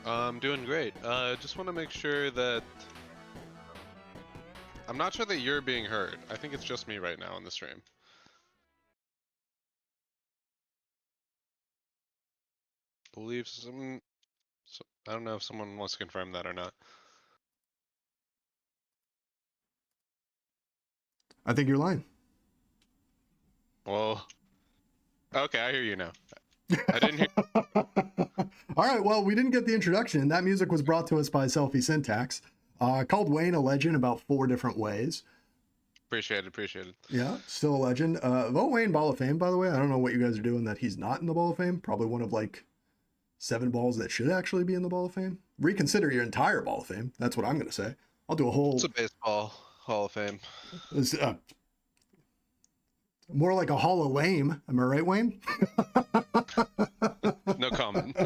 I'm doing great. Just want to make sure that I'm not sure that you're being heard. I think it's just me right now on the stream. Believe I don't know if someone wants to confirm that or not. I think you're lying. Well, okay, I hear you now. I didn't hear. All right, well, we didn't get the introduction. That music was brought to us by SelfySyntax. Called Wayne a legend about 4 different ways. Appreciate it. Yeah, still a legend. Vote Wayne Ball of Fame, by the way. I don't know what you guys are doing that he's not in the Ball of Fame. Probably one of like 7 balls that should actually be in the Ball of Fame. Reconsider your entire Ball of Fame. That's what I'm going to say. I'll do a whole... It's a baseball Hall of Fame. More like a Hall of Lame. Am I right, Wayne? No comment.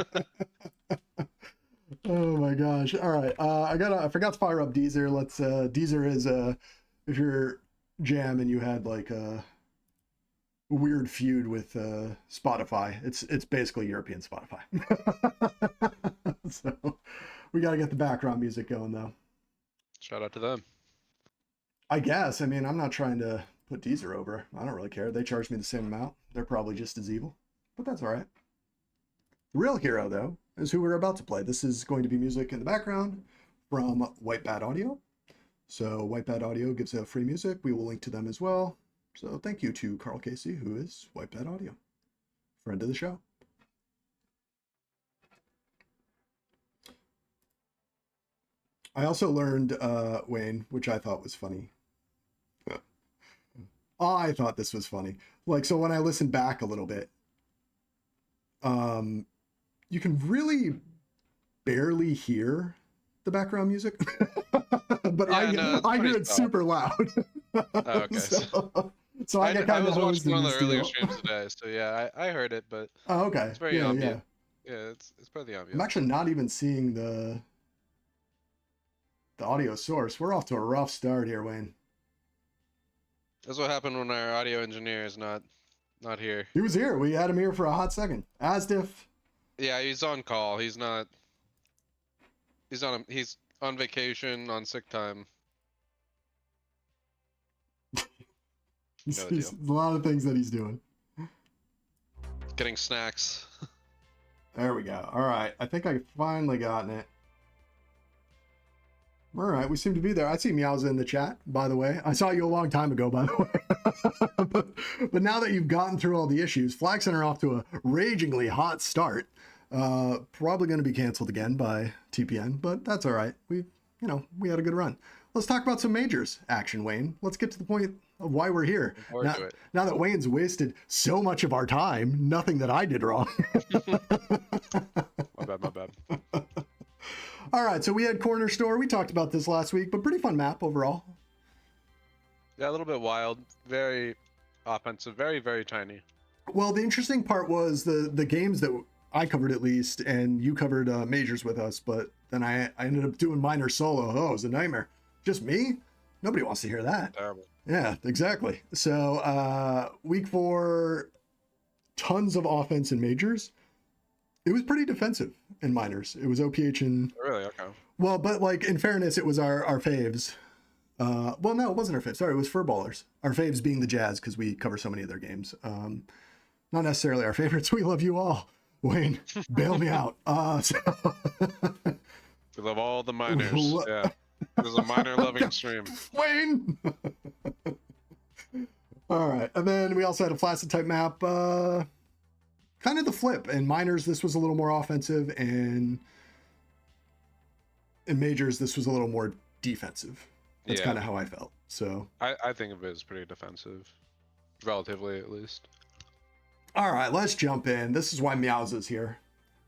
Oh my gosh. All right. I forgot to fire up Deezer. Deezer is if you're Jam and you had like a weird feud with Spotify, it's basically European Spotify. So we got to get the background music going though. Shout out to them. I guess. I mean, I'm not trying to put Deezer over. I don't really care. They charge me the same amount. They're probably just as evil, but that's all right. The real hero, though, is who we're about to play. This is going to be music in the background from White Bat Audio. So White Bat Audio gives out free music. We will link to them as well. So thank you to Carl Casey, who is White Bat Audio, friend of the show. I also learned, Wayne, which I thought was funny. I thought this was funny. Like, so when I listened back a little bit, you can really barely hear the background music, but yeah, I hear it super loud. Oh, okay. So I was watching one of the earlier streams today, so yeah, I heard it, but okay, it's very ambient. Yeah, it's part of the ambient. I'm actually not even seeing the audio source. We're off to a rough start here, Wayne. That's what happened when our audio engineer is not here. He was here. We had him here for a hot second. Asdiff. Yeah, he's on call. He's on vacation, on sick time. He's a lot of things that he's doing. Getting snacks. There we go. All right. I think I finally gotten it. All right, we seem to be there. I see Meowza in the chat, by the way. I saw you a long time ago, by the way. but now that you've gotten through all the issues, FlagCenter off to a ragingly hot start. Probably going to be canceled again by TPN, but that's all right. We had a good run. Let's talk about some majors action, Wayne. Let's get to the point of why we're here. Now that Wayne's wasted so much of our time, nothing that I did wrong. My bad. All right, so we had Corner Store. We talked about this last week, but pretty fun map overall. Yeah, a little bit wild. Very offensive. Very, very tiny. Well, the interesting part was the games that I covered, at least, and you covered majors with us, but then I ended up doing minor solo. Oh, it was a nightmare. Just me? Nobody wants to hear that. Terrible. Yeah, exactly. So week 4, tons of offense in majors. It was pretty defensive in minors. It was OPH and... Really? Okay. Well, but like in fairness, it was our faves. Well, no, it wasn't our faves. Sorry, it was Furballers. Our faves being the Jazz, because we cover so many of their games. Not necessarily our favorites. We love you all. Wayne, bail me out. We love all the minors. Yeah. This is a minor loving stream. Wayne! All right. And then we also had a flaccid type map. Kind of the flip. In minors, this was a little more offensive, and in majors, this was a little more defensive. That's kind of how I felt. So I think of it as pretty defensive, relatively at least. All right, let's jump in. This is why Meowza's here.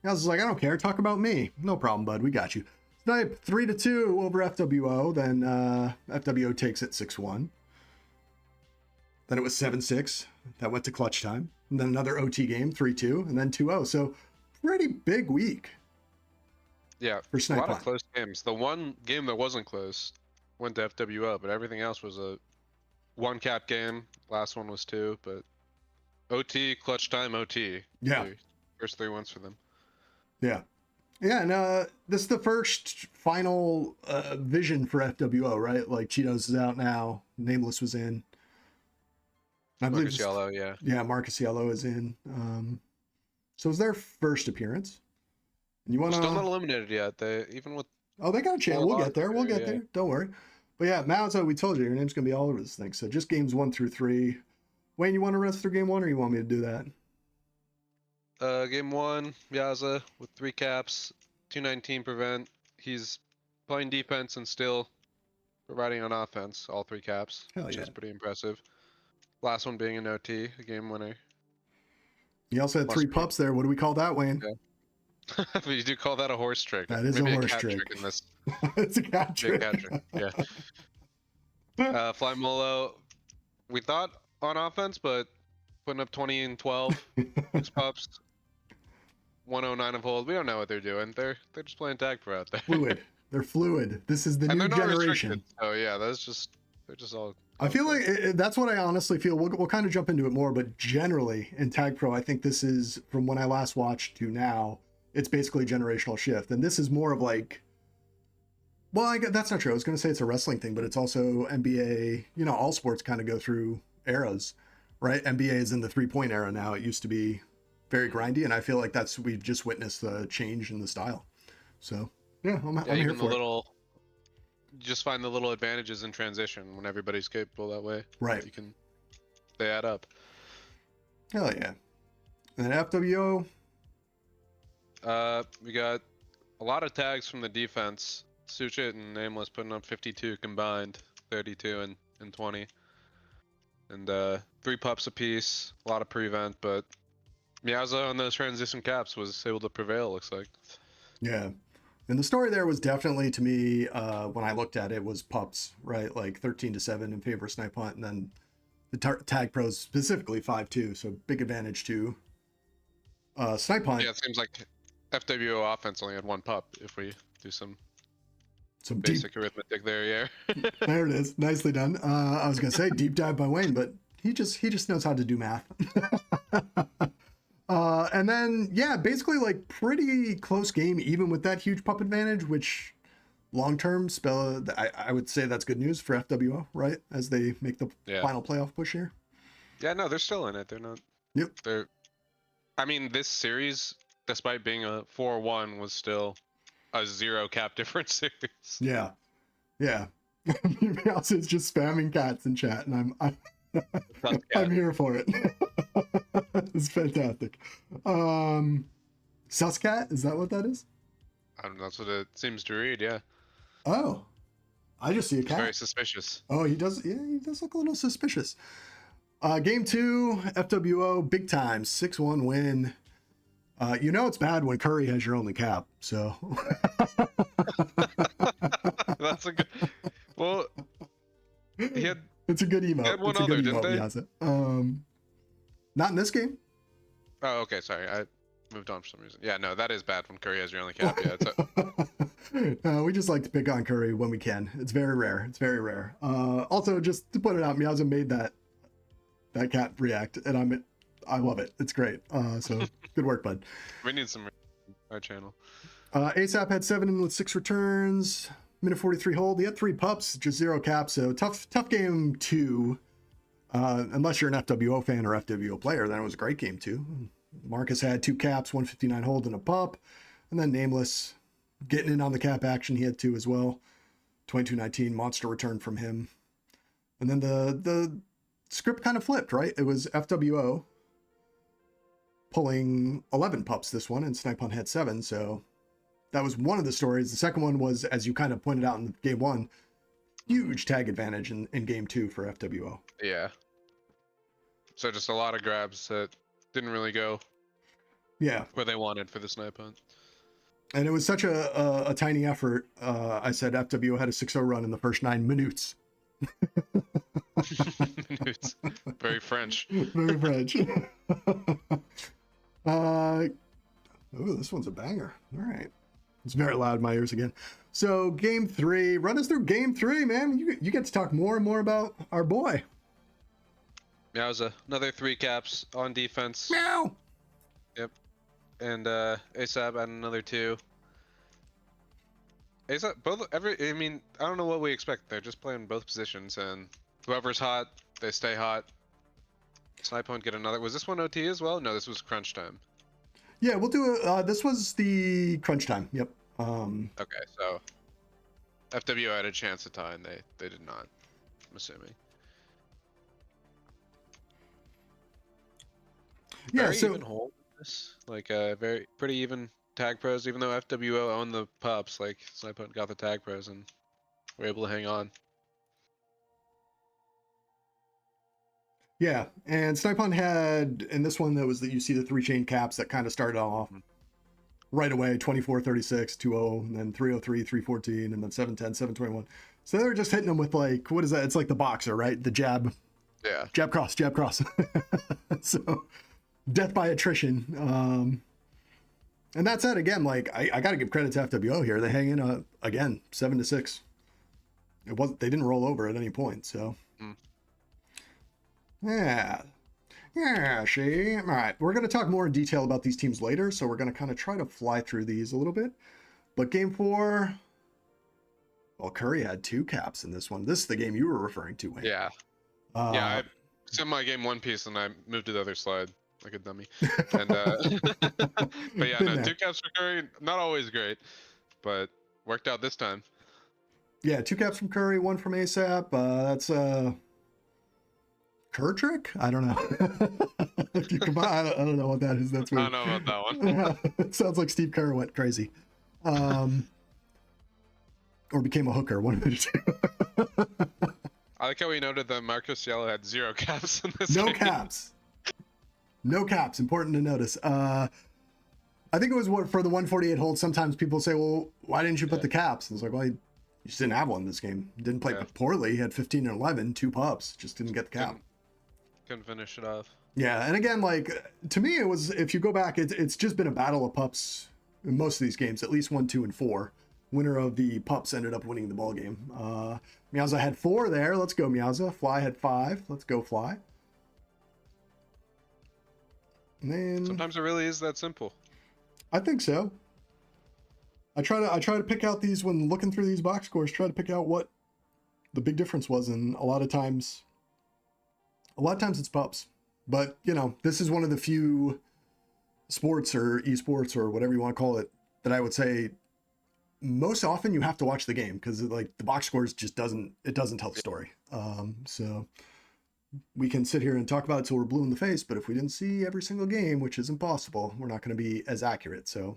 Meowza's like, I don't care. Talk about me. No problem, bud. We got you. Snipe 3-2 over FWO. Then FWO takes it 6-1. Then it was 7-6. That went to clutch time. And then another OT game, 3-2, and then 2-0. So pretty big week. Yeah, for Snipe. A lot of close games. The one game that wasn't close went to FWO, but everything else was a 1-cap game. Last one was 2, but OT, clutch time, OT. Yeah. First 3 wins for them. Yeah. Yeah, and this is the first final vision for FWO, right? Like Cheetos is out now. Nameless was in. I believe Marcus Yellow, yeah. Yeah, Marcus Yellow is in. So it's their first appearance. And you want Still not to? eliminated yet. They even with Oh, they got a chance. 4 We'll get there. We'll losses, get yeah. there. Don't worry. But yeah, Mauzo, we told you your name's gonna be all over this thing. So just games 1 through 3. Wayne, you want to run through game 1, or you want me to do that? Game 1, Yaza with 3 caps, 219 prevent. He's playing defense and still providing on offense, all 3 caps, Hell which yeah. is pretty impressive. Last one being an OT, a game winner. You also had Must 3 be. pups there. What do we call that, Wayne? Yeah. But you do call that a horse trick. That is Maybe a horse cat trick. in this. It's a cat trick. Cat trick. Yeah. Fly Molo, we thought on offense, but putting up 20 and 12, 6 pups, 109 of hold. We don't know what they're doing. They're just playing TagPro out there. Fluid. They're fluid. This is the And new they're not generation. restricted. So yeah, they're just all. I feel like that's what I honestly feel. We'll kind of jump into it more, but generally in TagPro, I think this is, from when I last watched to now, it's basically a generational shift. And this is more of like, well, that's not true. I was going to say it's a wrestling thing, but it's also NBA. You know, all sports kind of go through eras, right? NBA is in the 3-point era now. It used to be very grindy, and I feel like we've just witnessed the change in the style. So yeah, I'm here even for the it. little. Just find the little advantages in transition when everybody's capable that way. Right. They add up. Hell yeah. And then FWO. We got a lot of tags from the defense. Suchit and Nameless putting up 52 combined, 32 and 20. And 3 pups apiece, a lot of prevent, but Miaza on those transition caps was able to prevail, looks like. Yeah. And the story there was definitely, to me, when I looked at it, was pups, right? Like 13-7 in favor of Snipe Hunt, and then the Tag Pros specifically 5-2, so big advantage to Snipe Hunt. Yeah, it seems like FWO offense only had 1 pup if we do some Some basic arithmetic there, yeah. There it is, nicely done. I was gonna say deep dive by Wayne, but he just knows how to do math. And then yeah, basically like pretty close game, even with that huge pup advantage, which long term spell I would say that's good news for FWO, right? As they make the final playoff push here. Yeah, no, they're still in it. They're not. Yep. I mean, this series, despite being a 4-1, was still a 0 cap difference series. Yeah. Yeah. Mouse is just spamming cats in chat, and I'm here for it. It's fantastic. Suscat, is that what that is? That's what it seems to read, yeah. Oh, I just see a cat. Very suspicious. Oh, he does. Yeah, he does look a little suspicious. Game 2, FWO, big time, 6-1 win. You know it's bad when Curry has your only cap, so. That's a good. Well, he had. It's a good emote. Had one it's a other, good didn't emote, they? Not in this game. Oh, okay. Sorry, I moved on for some reason. Yeah, no, that is bad when Curry has your only cap. Yeah, We just like to pick on Curry when we can. It's very rare. It's very rare. Also, just to put it out, Miaza made that cat react, and I love it. It's great. So good work, bud. We need some our channel. ASAP had 7 with 6 returns. Minute 43 hold. He had 3 pups, just 0 caps. So tough game 2. Unless you're an FWO fan or FWO player, then it was a great game 2. Marcus had 2 caps, 159 hold, and a pup. And then Nameless getting in on the cap action. He had 2 as well. 22-19 monster return from him. And then the script kind of flipped, right? It was FWO pulling 11 pups this one, and Snipe Hunt had 7. So that was one of the stories. The second one was, as you kind of pointed out in game 1, huge tag advantage in game 2 for FWO. Yeah. So just a lot of grabs that didn't really go. Yeah. Where they wanted for the Snipe Hunt. And it was such a tiny effort. I said FWO had a 6-0 run in the first 9 minutes. Minutes. Very French. Very French. Oh, this one's a banger. All right. It's very loud in my ears again. So game 3, run us through game 3, man. You get to talk more and more about our boy. Yeah, it was another 3 caps on defense. Meow. Yep. And ASAP had another 2. ASAP, I mean, I don't know what we expect. They're just playing both positions, and whoever's hot, they stay hot. Snipe won't get another. Was this one OT as well? No, this was crunch time. Yeah, we'll do it. This was the crunch time. Yep. Okay, so FW had a chance to tie, and they did not. I'm assuming. Yeah. Very So even hold. This like very pretty even tag pros. Even though FWO owned the pups, like Snipe got the tag pros and were able to hang on. yeah, and Snipon had in this one that was that you see the 3 chain caps that kind of started off right away 24, 36, 20, and then 303, 314, and then 710, 721. So they're just hitting them with like what is that? It's like the boxer, right? The jab, Yeah. jab cross, jab cross. So death by attrition. And that's it again. Like I got to give credit to FWO here. They hang in again 7-6. It wasn't. They didn't roll over at any point. So yeah. Yeah, see? All right, we're going to talk more in detail about these teams later, so we're going to kind of try to fly through these a little bit. But game 4, well, Curry had 2 caps in this one. This is the game you were referring to, Wayne. Yeah. Yeah, I sent my game one piece and I moved to the other slide like a dummy. And but yeah, no, 2 caps for Curry, not always great, but worked out this time. Yeah, 2 caps from Curry, 1 from ASAP. That's Kurtrick? I don't know. If you combine, I don't know what that is. That's weird. I don't know about that one. It sounds like Steve Kerr went crazy. Or became a hooker, one of the two. I like how we noted that Marcus Yellow had 0 caps in this No game. caps. No caps. Important to notice. I think it was for the 148 hold. Sometimes people say, well, why didn't you put the caps? And it's like, well, you just didn't have one this game. Didn't play poorly. He had 15 and 11, 2 pups. Just didn't get the cap. Couldn't finish it off. Yeah, and again, like, to me, it was, if you go back, it's just been a battle of pups in most of these games, at least 1, 2, and 4. Winner of the pups ended up winning the ball game. Meowza had 4 there. Let's go, Meowza. Fly had 5. Let's go, Fly. And then Sometimes it really is that simple. I think so. I try to pick out these when looking through these box scores. Try to pick out what the big difference was, and a lot of times it's pups. But you know, this is one of the few sports or esports or whatever you want to call it that I would say most often you have to watch the game because like the box scores just doesn't tell the story. So we can sit here and talk about it till we're blue in the face, but if we didn't see every single game, which is impossible, we're not going to be as accurate. So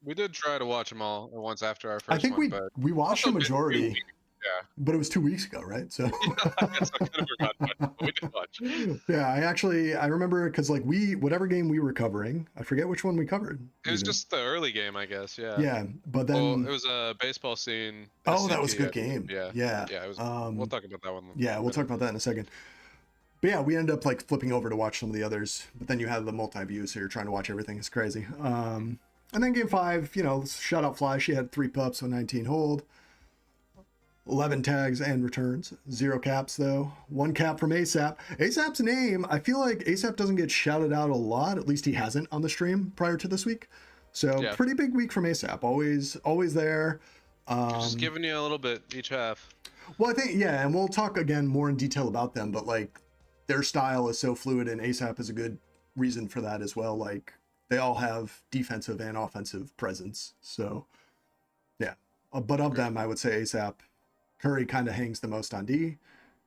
we did try to watch them all at once after our first I think one, but we watched a majority. Yeah, but it was 2 weeks ago, right? So I guess I kind of forgot, but we did watch. Yeah, I remember because like whatever game we were covering, I forget which one we covered. It was just the early game, I guess. Yeah. Yeah, but then it was a baseball scene. Oh, that was a good game. Yeah. Yeah. Yeah. It was. We'll talk about that one. Yeah, we'll talk about that in a second. But yeah, we ended up like flipping over to watch some of the others. But then you have the multi-view, so you're trying to watch everything. It's crazy. And then game 5, you know, shout out Fly. She had 3 pups on 19 hold. 11 tags and returns. 0 caps, though. 1 cap from ASAP. ASAP's name, I feel like ASAP doesn't get shouted out a lot. At least he hasn't on the stream prior to this week. So pretty big week from ASAP. Always there. Just giving you a little bit each half. Well, I think, yeah, and we'll talk again more in detail about them. But, like, their style is so fluid, and ASAP is a good reason for that as well. Like, they all have defensive and offensive presence. So, yeah. But of them, I would say ASAP. Curry kind of hangs the most on D,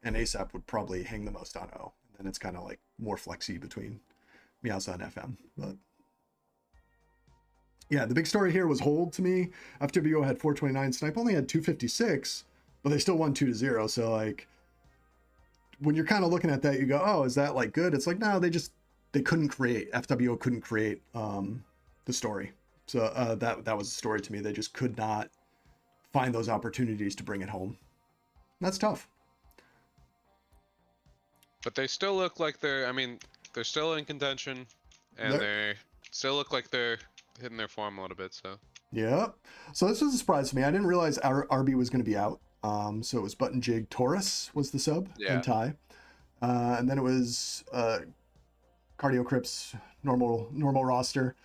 and ASAP would probably hang the most on O. And then it's kind of like more flexy between Meowza and FM. But yeah, the big story here was hold to me. FWO had 429. Snipe only had 256, but they still won 2-0. So like when you're kind of looking at that, you go, oh, is that like good? It's like, no, they couldn't create. FWO couldn't create the story. So that was a story to me. They just could not find those opportunities to bring it home. That's tough. But they still look like they're still in contention, and they still look like they're hitting their form a little bit. So yeah. So this was a surprise to me. I didn't realize our RB was going to be out. So it was Button Jig Taurus was the sub and Ty, and then it was Cardio Crips normal roster.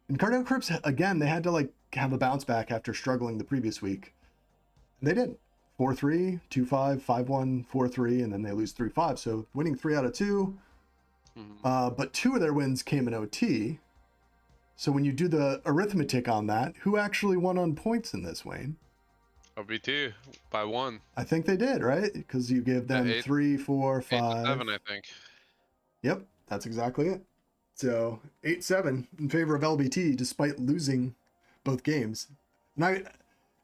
And Cardio Crips again, they had to like have a bounce back after struggling the previous week. And they did. 4-3, 2-5, 5-1, 4-3, and then they lose 3-5. So winning 3 out of 2. But 2 of their wins came in OT. So when you do the arithmetic on that, who actually won on points in this, Wayne? LBT by 1. I think they did, right? Because you give them 3, 4, 5. 8-7, I think. Yep, that's exactly it. So 8-7 in favor of LBT, despite losing both games.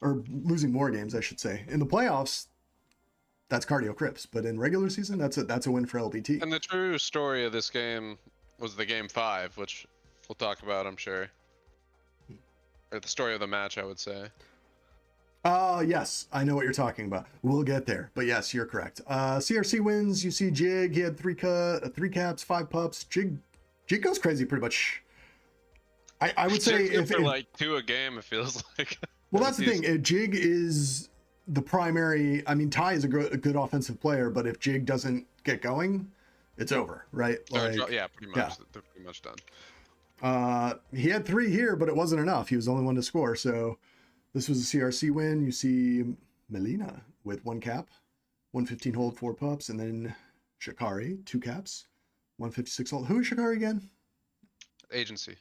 Or losing more games, I should say. In the playoffs, that's Cardio Crips, but in regular season, that's a win for LBT. And the true story of this game was the game 5, which we'll talk about, I'm sure. Or the story of the match, I would say. Yes, I know what you're talking about. We'll get there, but yes, you're correct. CRC wins. You see Jig, he had 3 caps, 5 pups. Jig goes crazy pretty much. I would say if like 2 a game, it feels like. Well, that's the thing. Jig is the primary. I mean, Ty is a good offensive player, but if Jig doesn't get going, it's over, right? Like, yeah, pretty much. Yeah. They're pretty much done. He had 3 here, but it wasn't enough. He was the only one to score. So this was a CRC win. You see Melina with 1 cap, 115 hold, 4 pups, and then Shikari 2 caps, 156 hold. Who is Shikari again? Agency.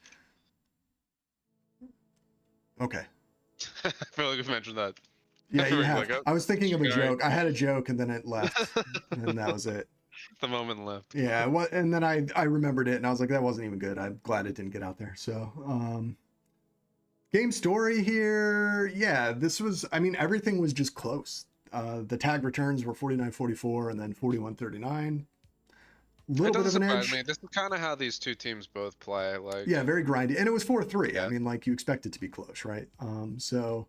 Okay. I feel like we've mentioned that. Yeah, you have. I was thinking of a joke. I had a joke and then it left, and that was it. The moment left. Yeah, and then I remembered it and I was like, that wasn't even good. I'm glad it didn't get out there. So, game story here. Yeah, this was. I mean, everything was just close. The tag returns were 49-44 and then 41-39. Little bit of an edge. Me. This is kind of how these 2 teams both play. Like, yeah, very grindy, and it was 4-3. Yeah. I mean, like you expect it to be close, right? So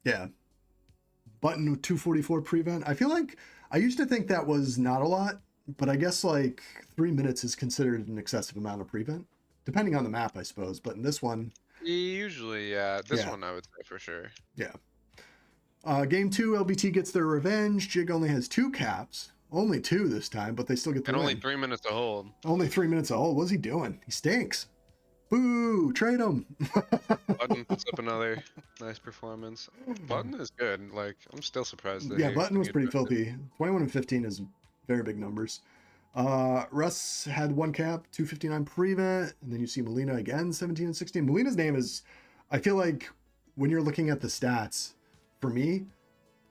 yeah, button 244 prevent. I feel like I used to think that was not a lot, but I guess like 3 minutes is considered an excessive amount of prevent, depending on the map, I suppose. But in this one, usually, yeah, this one I would say for sure. Yeah. Game 2, LBT gets their revenge. Jig only has 2 caps. Only 2 this time, but they still get the win. Only 3 minutes to hold. Only 3 minutes to hold. What's he doing? He stinks. Boo! Trade him. Button puts up another nice performance. Button is good. Like, I'm still surprised. Yeah, Button was pretty filthy. 21 and 15 is very big numbers. Russ had 1 cap, 259 prevent, and then you see Melina again, 17 and 16. Melina's name is, I feel like when you're looking at the stats, for me,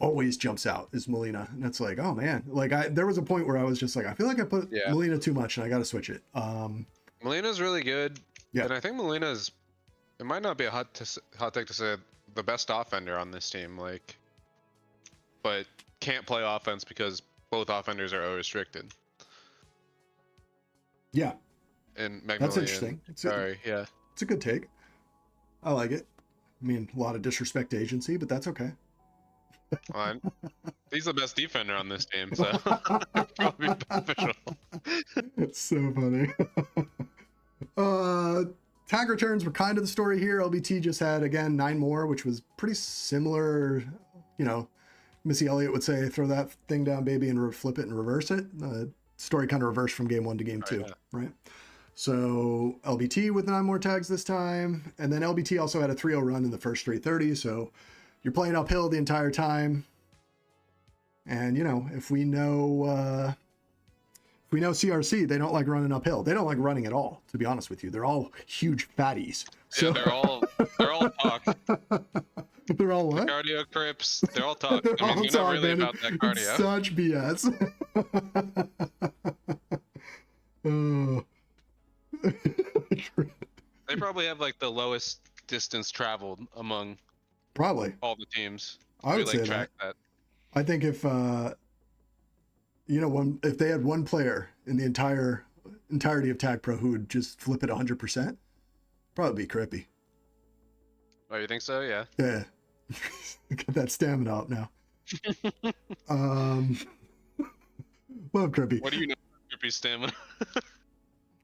always jumps out is Melina, and it's like, oh man, like there was a point where I was just like, I feel like I put Melina too much and I got to switch it. Melina's really good. Yeah, and I think Melina's, it might not be a hot take to say the best offender on this team, like, but can't play offense because both offenders are restricted. Yeah, and Magnolia, that's interesting. It's a good take. I like it. I mean, a lot of disrespect to agency, but that's okay. Fine. He's the best defender on this team, so it's probably beneficial. It's so funny. Tag returns were kind of the story here. LBT just had, again, 9 more, which was pretty similar. You know, Missy Elliott would say, throw that thing down, baby, and flip it and reverse it. Story kind of reversed from game 1 to game 2, right? So LBT with 9 more tags this time. And then LBT also had a 3-0 run in the first 330, so you're playing uphill the entire time. And, you know, if we know CRC, they don't like running uphill. They don't like running at all, to be honest with you. They're all huge fatties. So... Yeah, they're all talk. They're all what? The cardio crips, they're all talk. I mean, you're not really about that cardio. It's such BS. They probably have like the lowest distance traveled among all the teams. I would say that. I think if if they had one player in the entirety of TagPro who would just flip it 100%, probably be Crippy. Oh, you think so? Yeah. Yeah. Get that stamina up now. Love Crippy. What do you know about Crippy's stamina?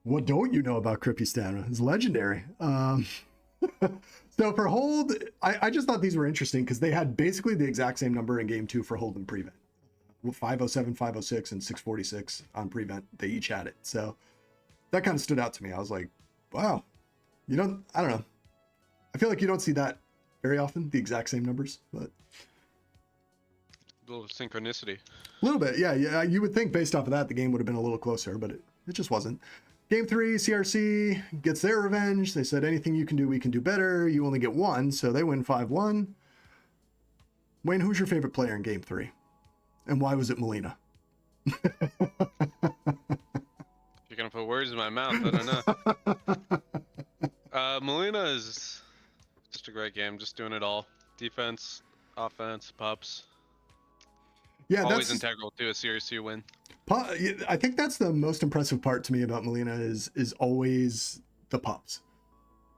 What don't you know about Crippy's stamina? It's legendary. So for hold, I just thought these were interesting because they had basically the exact same number in game 2 for hold and prevent. 507, 506, and 646 on prevent. They each had it. So that kind of stood out to me. I was like, wow, I don't know. I feel like you don't see that very often, the exact same numbers, but A little synchronicity. a little bit. Yeah. You would think based off of that, the game would have been a little closer, but it just wasn't. Game 3, CRC gets their revenge. They said, anything you can do, we can do better. You only get one, so they win 5-1. Wayne, who's your favorite player in Game 3? And why was it Molina? You're gonna put words in my mouth. I don't know. Molina is just a great game. Just doing it all. Defense, offense, pups. Yeah, Always that's integral to a CRC win. I think that's the most impressive part to me about Molina is always the pups.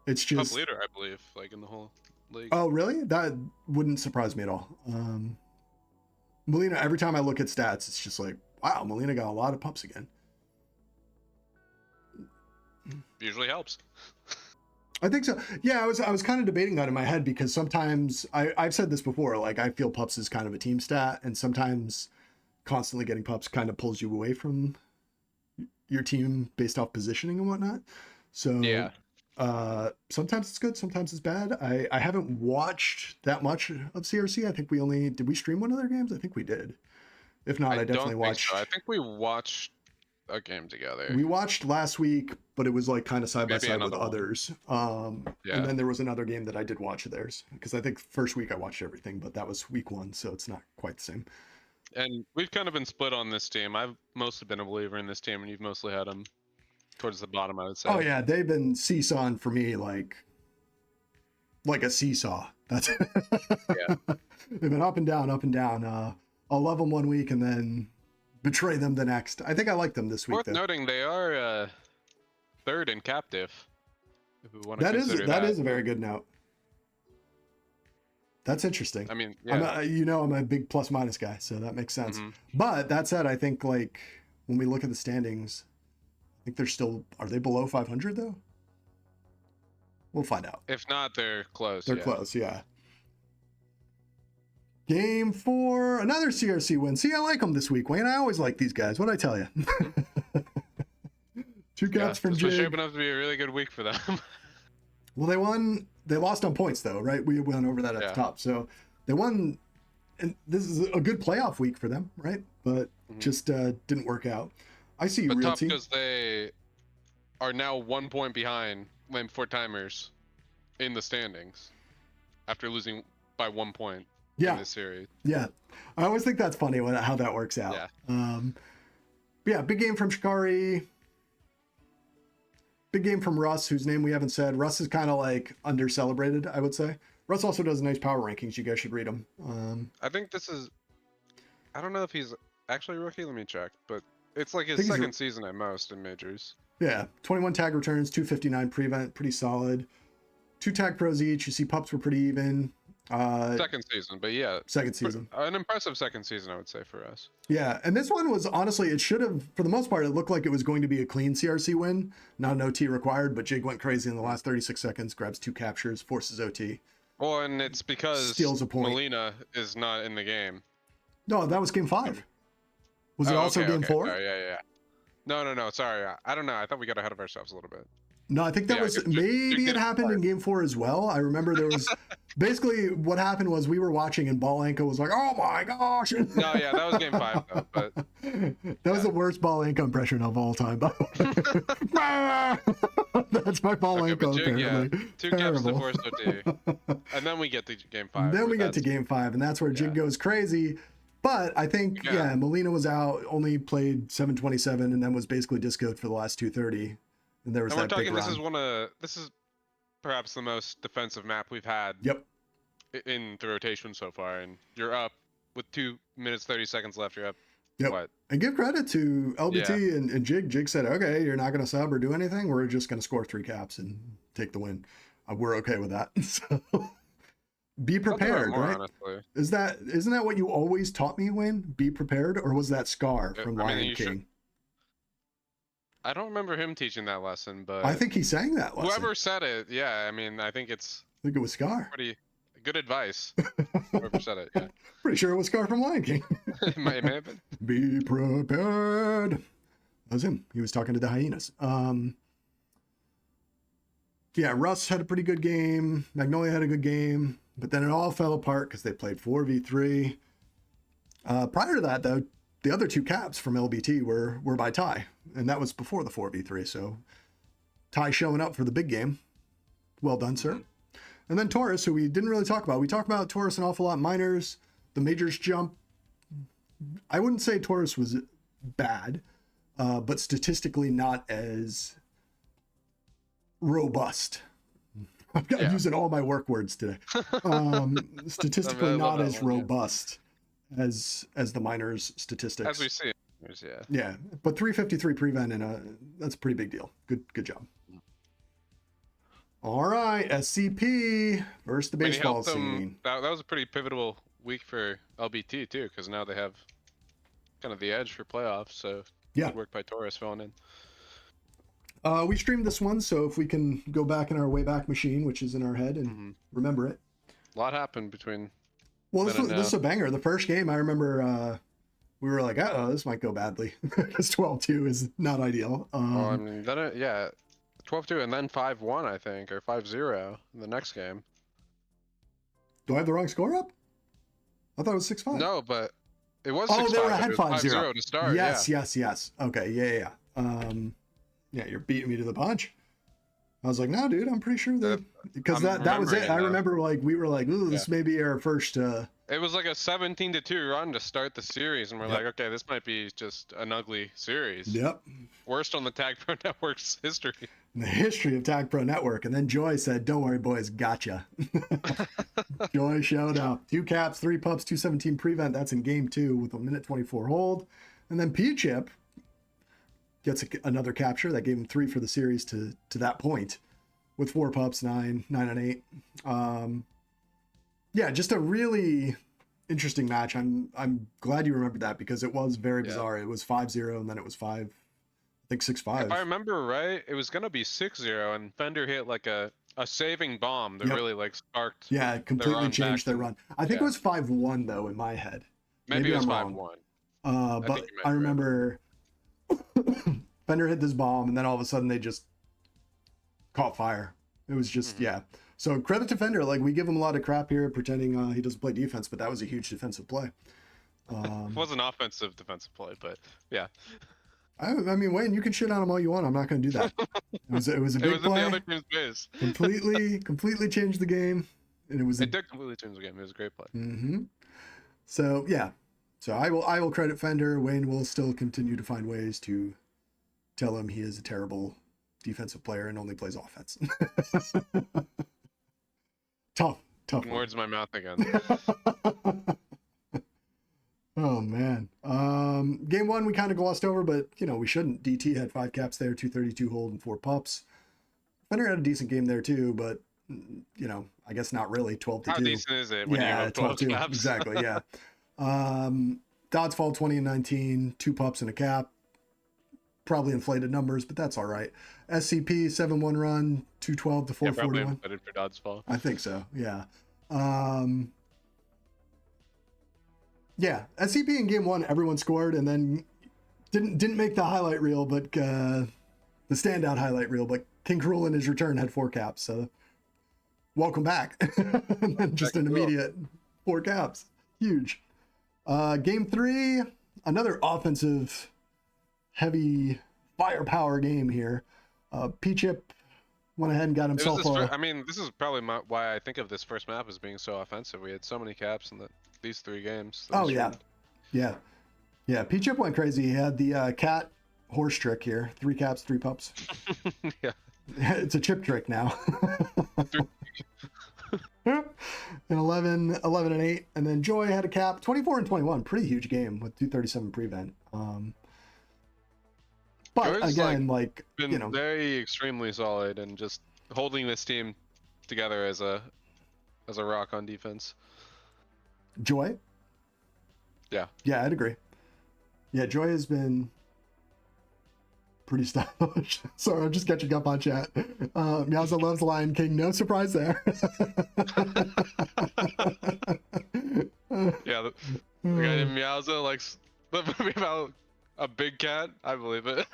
It's just Pup leader, I believe, like in the whole league. Oh, really? That wouldn't surprise me at all. Molina, every time I look at stats, it's just like, wow, Molina got a lot of pups again. Usually helps. I think so. Yeah, I was kind of debating that in my head because sometimes I've said this before, like I feel pups is kind of a team stat, and sometimes constantly getting pups kind of pulls you away from your team based off positioning and whatnot. So Yeah. Sometimes it's good, sometimes it's bad. I haven't watched that much of CRC. I think did we stream one of their games? I think we did. If not, I definitely watched. So. I think we watched a game together. We watched last week, but it was like kind of side by side with one. others. And then there was another game that I did watch of theirs because I think first week I watched everything, but that was week 1, so it's not quite the same. And we've kind of been split on this team. I've mostly been a believer in this team, and you've mostly had them towards the bottom, I would say. Oh yeah, they've been seesawing for me like a seesaw. That's Yeah. They've been up and down, up and down. I'll love them one week and then betray them the next. I think I like them this week. Worth noting, they are third in captive. If we want to that consider is a very good note. That's interesting. I mean, yeah. I'm a big plus minus guy, so that makes sense. Mm-hmm. But that said, I think like when we look at the standings, I think are they below 500 though? We'll find out. If not, they're close. They're close, yeah. Game 4, another CRC win. See, I like them this week, Wayne. I always like these guys. What'd I tell you? 2 caps from Jig. It's Jig. shaping up to be a really good week for them. Well, they won. They lost on points, though, right? We went over that at the top. So they won, and this is a good playoff week for them, right? But just didn't work out. I see but real tough team. because they are now 1 point behind Land Before Timers in the standings after losing by 1 point in this series. Yeah. I always think that's funny how that works out. Yeah. Big game from Shikari. Big game from Russ, whose name we haven't said. Russ is kind of like under-celebrated, I would say. Russ also does nice power rankings. You guys should read them. I think this is... I don't know if he's actually a rookie. Let me check. But it's like his second season at most in majors. Yeah. 21 tag returns, 259 prevent. Pretty solid. 2 tag pros each. You see pups were pretty even. Second season, but yeah. Second season. An impressive second season, I would say, for us. Yeah, and this one was, honestly, it should have, for the most part, it looked like it was going to be a clean CRC win. Not an OT required, but Jig went crazy in the last 36 seconds, grabs 2 captures, forces OT. Well, and it's because steals a point. Molina is not in the game. No, that was game 5. Was it also game 4? Sorry, yeah. No, sorry. I don't know. I thought we got ahead of ourselves a little bit. No, I think that was maybe it happened in game 4 as well. I remember there was basically what happened was we were watching and Balenka was like, "Oh my gosh!" No, yeah, that was game 5 though. But that was the worst Balenka impression of all time. That's my Balenka apparently. 2 caps to force OT, and then we get to game 5. Then we get to game 5, and that's where Jig goes crazy. But I think Molina was out, only played 727, and then was basically discoed for the last 230. And there was that big run. This is perhaps the most defensive map we've had. Yep. In the rotation so far, and you're up with 2 minutes 30 seconds left. You're up. Yep. What? And give credit to LBT and Jig. Jig said, "Okay, you're not going to sub or do anything. We're just going to score 3 caps and take the win. We're okay with that." So be prepared, right? Honestly. Isn't that what you always taught me, Wayne? Be prepared, or was that Scar from Lion King? I don't remember him teaching that lesson, but I think he sang that lesson. Whoever said it, I mean, I think it was Scar. Pretty good advice. Whoever said it, yeah. Pretty sure it was Scar from Lion King. It may have been. Be prepared. That was him. He was talking to the hyenas. Yeah, Russ had a pretty good game. Magnolia had a good game, but then it all fell apart because they played 4v3. Prior to that, though, the other two caps from LBT were by Ty, and that was before the 4v3. So Ty showing up for the big game. Well done, sir. And then Taurus, who we didn't really talk about. We talked about Taurus an awful lot. Minors, the majors jump. I wouldn't say Taurus was bad, but statistically not as robust. I'm using all my work words today. Statistically not as robust as the minors statistics. As we see. Yeah. Yeah, but 353 prevent and that's a pretty big deal. Good job. All right, SCP versus the baseball scene. That was a pretty pivotal week for LBT too, because now they have kind of the edge for playoffs. So good work by Taurus filling in. We streamed this one, so if we can go back in our Wayback Machine, which is in our head, and remember it. A lot happened between. Well, this is a banger. The first game, I remember we were like, this might go badly because 12-2 is not ideal. Well, I mean, then 12-2 and then 5-1, I think, or 5-0 in the next game. Do I have the wrong score up? I thought it was 6-5. No, but it was 6-5. Oh, they were ahead 5-0 to start. Yes. Okay, yeah. Yeah, you're beating me to the punch. I was like, no, dude, I'm pretty sure that because that was it. I remember we were like, ooh, this may be our first. It was like a 17-2 run to start the series, and we're like, okay, this might be just an ugly series. Yep. Worst on the TagPro Network's history. In the history of TagPro Network. And then Joy said, don't worry, boys, gotcha. Joy showed up. 2 caps, 3 pups, 217 prevent. That's in game 2 with a minute 24 hold. And then P-Chip gets another capture. That gave him 3 for the series to that point with 4 pups, 9 and 8. Yeah, just a really interesting match. I'm glad you remembered that because it was very bizarre. It was 5-0 and then it was 5, I think 6-5. If I remember right, it was gonna be 6-0 and Fender hit like a saving bomb that really like sparked. Yeah, it completely changed their run. I think it was 5-1 though in my head. Maybe it was 5-1. But I remember Fender hit this bomb and then all of a sudden they just caught fire. It was just So credit to Fender. Like we give him a lot of crap here, pretending he doesn't play defense, but that was a huge defensive play. It was an offensive defensive play, but yeah. I mean, Wayne, you can shit on him all you want. I'm not going to do that. It was a big play. The other team's base. completely changed the game, and it did completely change the game. It was a great play. So yeah, so I will credit Fender. Wayne will still continue to find ways to tell him he is a terrible defensive player and only plays offense. Tough. Words in my mouth again. Oh man. Game 1 we kind of glossed over, but we shouldn't. DT had 5 caps there, 232 hold and 4 pups. Fender had a decent game there too, but I guess not really. 12-2. How decent is it when you have 12 caps? Exactly. Yeah. Dodds fall 20 and 19, 2 pups and a cap. Probably inflated numbers, but that's all right. SCP 7-1 run, 212 to 441. Yeah, probably inflated for Dodds fall. I think so. Yeah. Yeah, SCP in game 1, everyone scored, and then didn't make the highlight reel, but the standout highlight reel. But King Cruel in his return had 4 caps, so welcome back. And then just an immediate 4 caps, huge. Game 3, another offensive, heavy firepower game here. P-Chip went ahead and got himself. This is probably why I think of this first map as being so offensive. We had so many caps in these 3 games. Yeah. P-Chip went crazy. He had the cat horse trick here. 3 caps, 3 pups. Yeah. It's a chip trick now. And 11 and 8. And then Joy had a cap. 24 and 21. Pretty huge game with 237 prevent. But Joy's again, been very extremely solid and just holding this team together as a rock on defense. Joy? Yeah, I'd agree. Yeah, Joy has been pretty stylish. Sorry, I'm just catching up on chat. Meowza loves Lion King. No surprise there. Yeah, the guy named Meowza likes the movie about a big cat. I believe it.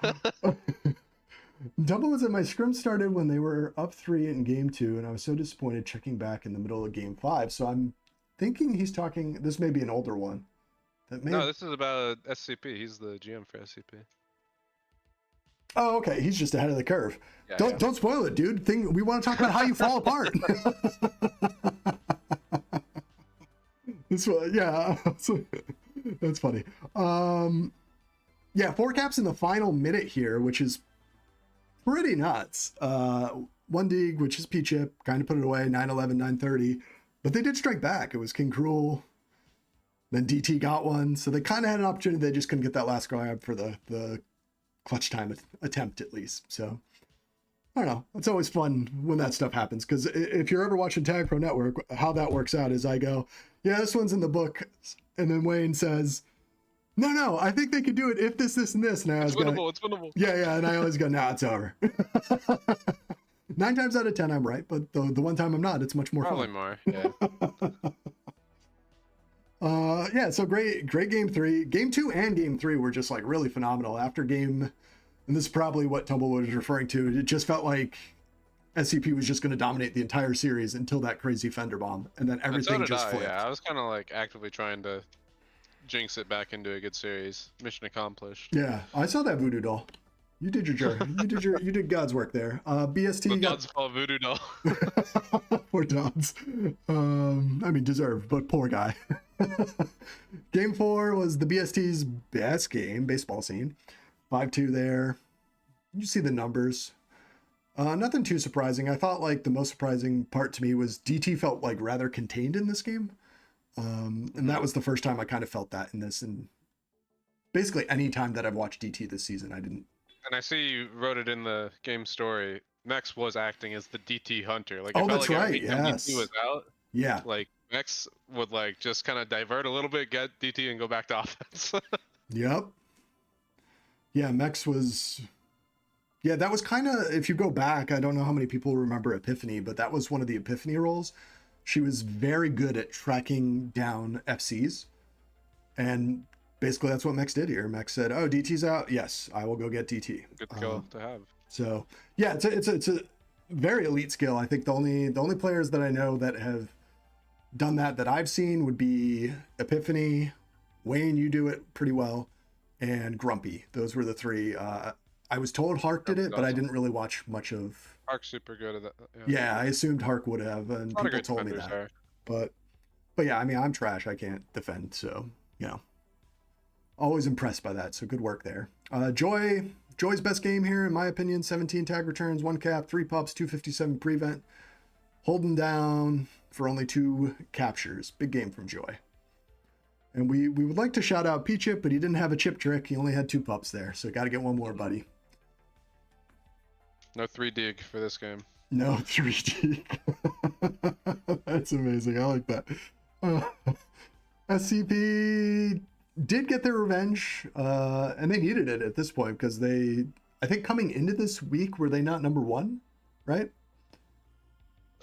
Double was that my scrim started when they were up 3 in game 2, and I was so disappointed checking back in the middle of game 5. So I'm thinking he's talking. This may be an older one. That may. No, this is about SCP. He's the GM for SCP. Oh, okay. He's just ahead of the curve. Yeah, Don't spoil it, dude. We want to talk about how you fall apart. This one, yeah. That's funny. Yeah, 4 caps in the final minute here, which is pretty nuts. 1 dig, which is P-Chip, kind of put it away, 9-11, 9-30. But they did strike back. It was King Cruel. Then DT got one. So they kind of had an opportunity. They just couldn't get that last grab for the clutch time attempt, at least. So, I don't know. It's always fun when that stuff happens. Because if you're ever watching TagPro Network, how that works out is I go, yeah, this one's in the book. And then Wayne says, no, I think they could do it if this, and this. And I always go, it's winnable. Yeah, and I always go, nah, it's over. 9 times out of 10, I'm right, but the one time I'm not, it's much more Probably fun. more, yeah. Yeah, so great game 3. Game 2 and game 3 were just like really phenomenal. After game, and this is probably what Tumblewood is referring to, it just felt like SCP was just going to dominate the entire series until that crazy fender bomb, and then everything just flipped. Yeah, I was kind of like actively trying to jinx it back into a good series. Mission accomplished. Yeah, I saw that voodoo doll. You did your job. You did God's work there. BST The got God's called voodoo doll. poor Dodds. I mean, deserved, but poor guy. Game 4 was the BST's best game, baseball scene. 5-2 there. You see the numbers. Nothing too surprising. I thought like the most surprising part to me was DT felt like rather contained in this game. And that was the first time I kind of felt that in this. And basically any time that I've watched DT this season, I didn't. And I see you wrote it in the game story. Mex was acting as the DT hunter. Like, Oh, that's right. Yes. DT was out. Yeah. Like Mex would like just kind of divert a little bit, get DT, and go back to offense. Yep. Yeah, Mex was. Yeah, that was kind of, if you go back, I don't know how many people remember Epiphany, but that was one of the Epiphany roles. She was very good at tracking down FCs. And basically that's what Mex did here. Mex said, oh, DT's out. Yes, I will go get DT. Good skill to have. So yeah, it's a very elite skill. I think the only players that I know that have done that I've seen would be Epiphany, Wayne, you do it pretty well, and Grumpy. Those were the 3. I was told Hark did it, but I didn't really watch much of. Hark's super good at that. Yeah, I assumed Hark would have, and people told me that. But yeah, I mean, I'm trash. I can't defend, so always impressed by that. So good work there. Joy's best game here, in my opinion. 17 tag returns, 1 cap, 3 pups, 257 prevent, holding down for only 2 captures. Big game from Joy. And we would like to shout out P-Chip, but he didn't have a chip trick. He only had 2 pups there, so got to get one more, buddy. No 3 dig for this game. No 3 dig. That's amazing. I like that. SCP did get their revenge, and they needed it at this point because I think coming into this week, were they not number 1, right?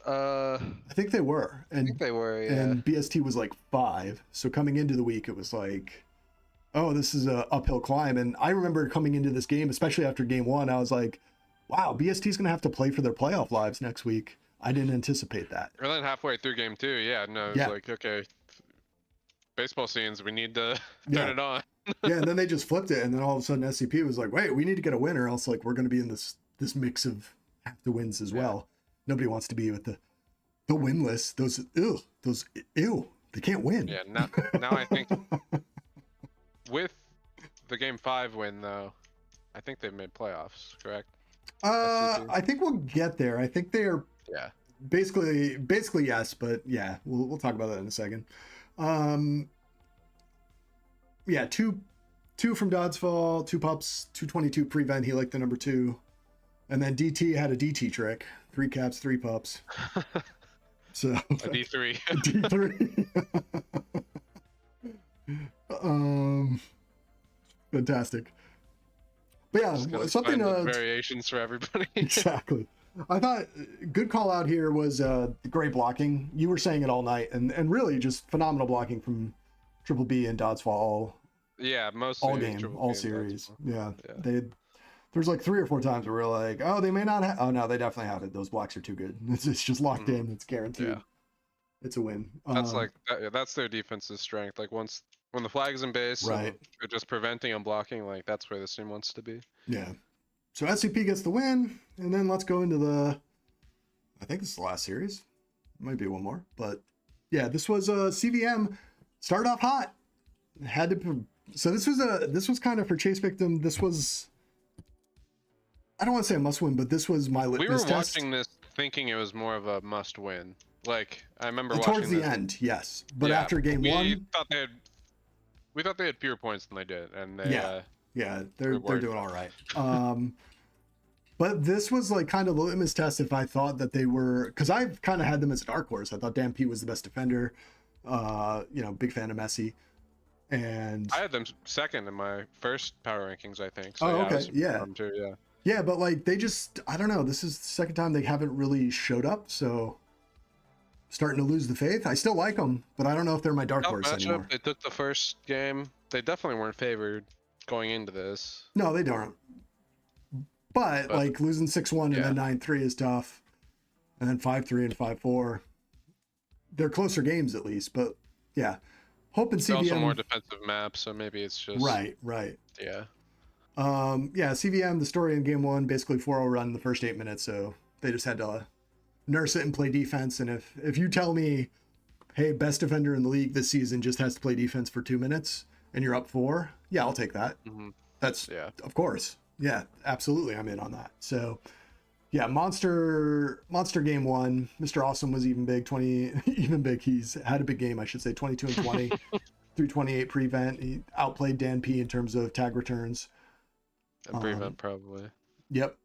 I think they were. And, I think they were, yeah. And BST was like 5. So coming into the week, it was like, oh, this is a uphill climb. And I remember coming into this game, especially after game 1, I was like, wow, BST's going to have to play for their playoff lives next week. I didn't anticipate that. And then halfway through game 2, yeah, no, it was like, okay, baseball scenes, we need to turn it on. Yeah, and then they just flipped it, and then all of a sudden SCP was like, wait, we need to get a winner, else like we're going to be in this mix of half the wins as well. Nobody wants to be with the winless. Those they can't win. Yeah, now I think with the game 5 win though, I think they've made playoffs, correct? I think we'll get there. I think they are. Yeah. Basically yes, but yeah, we'll talk about that in a second. Yeah, two from Doddsfall, 2 pups, 222 prevent. He liked the number 2, and then DT had a DT trick, 3 caps, 3 pups. So a D3. D3. Fantastic. But yeah, something variations for everybody. Exactly. I thought good call out here was great blocking. You were saying it all night, and really just phenomenal blocking from Triple B and Doddsfall Yeah, mostly all game, all series. Yeah. They There's like 3 or 4 times where we're like, oh, they may not have. Oh no, they definitely have it. Those blocks are too good. It's just locked in. It's guaranteed. Yeah. It's a win. That's that's their defense's strength. Like when the flag's in base, Right. and they're just preventing and blocking. Like that's where this team wants to be. Yeah. So SCP gets the win, and then let's go into the. I think this is the last series. Might be one more, but yeah, this was CVM. Started off hot. Had to. So this was kind of for Chase Victim. This was. I don't want to say a must win, but this was my litmus test. We were watching this thinking it was more of a must win. Like I remember watching towards the end, yes. But yeah, after game one, we thought they had fewer points than they did, and they they're doing all right. But this was like kind of the litmus test if I thought that they were, because I've kind of had them as a dark horse. I thought Dan P was the best defender. Big fan of Messi, and I had them second in my first power rankings, I think. So, okay, too, yeah. Yeah, but like they just, I don't know. This is the second time they haven't really showed up, so starting to lose the faith. I still like them, but I don't know if they're my dark horse anymore. They took the first game. They definitely weren't favored going into this. No, they don't. But like losing 6-1 and then 9-3 is tough, and then 5-3 and 5-4. They're closer games at least, but yeah, hoping CVM. Also more defensive maps, so maybe it's just right. Yeah. CVM, the story in game one, basically 4-0 run in the first 8 minutes, so they just had to nurse it and play defense. And if you tell me, hey, best defender in the league this season just has to play defense for 2 minutes and you're up 4, yeah, I'll take that. Mm-hmm. That's of course. Yeah, absolutely. I'm in on that. So yeah, monster game one. Mr. Awesome was even big, even big. He's had a big game, I should say, 22 and 20, 328 prevent. He outplayed Dan P in terms of tag returns. And prevent probably. Yep.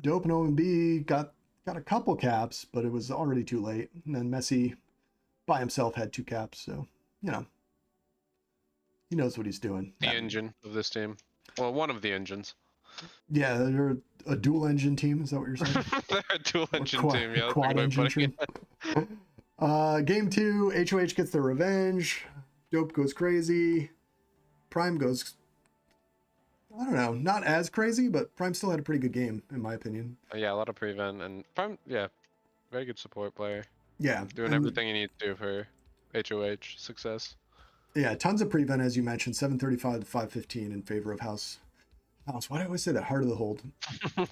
Dope and OMB got a couple caps, but it was already too late. And then Messi by himself had 2 caps, so he knows what he's doing. The engine of this team. Well, one of the engines. Yeah, they're a dual engine team. Is that what you're saying? They're a dual engine team. Yeah, quad engine team. Game 2, HOH gets their revenge. Dope goes crazy. Prime goes, I don't know, not as crazy, but Prime still had a pretty good game, in my opinion. Yeah, a lot of prevent, and Prime, very good support player. Yeah. Doing everything you need to do for HOH success. Yeah, tons of prevent, as you mentioned, 735 to 515 in favor of House. Why do I always say that? Heart of the Hold.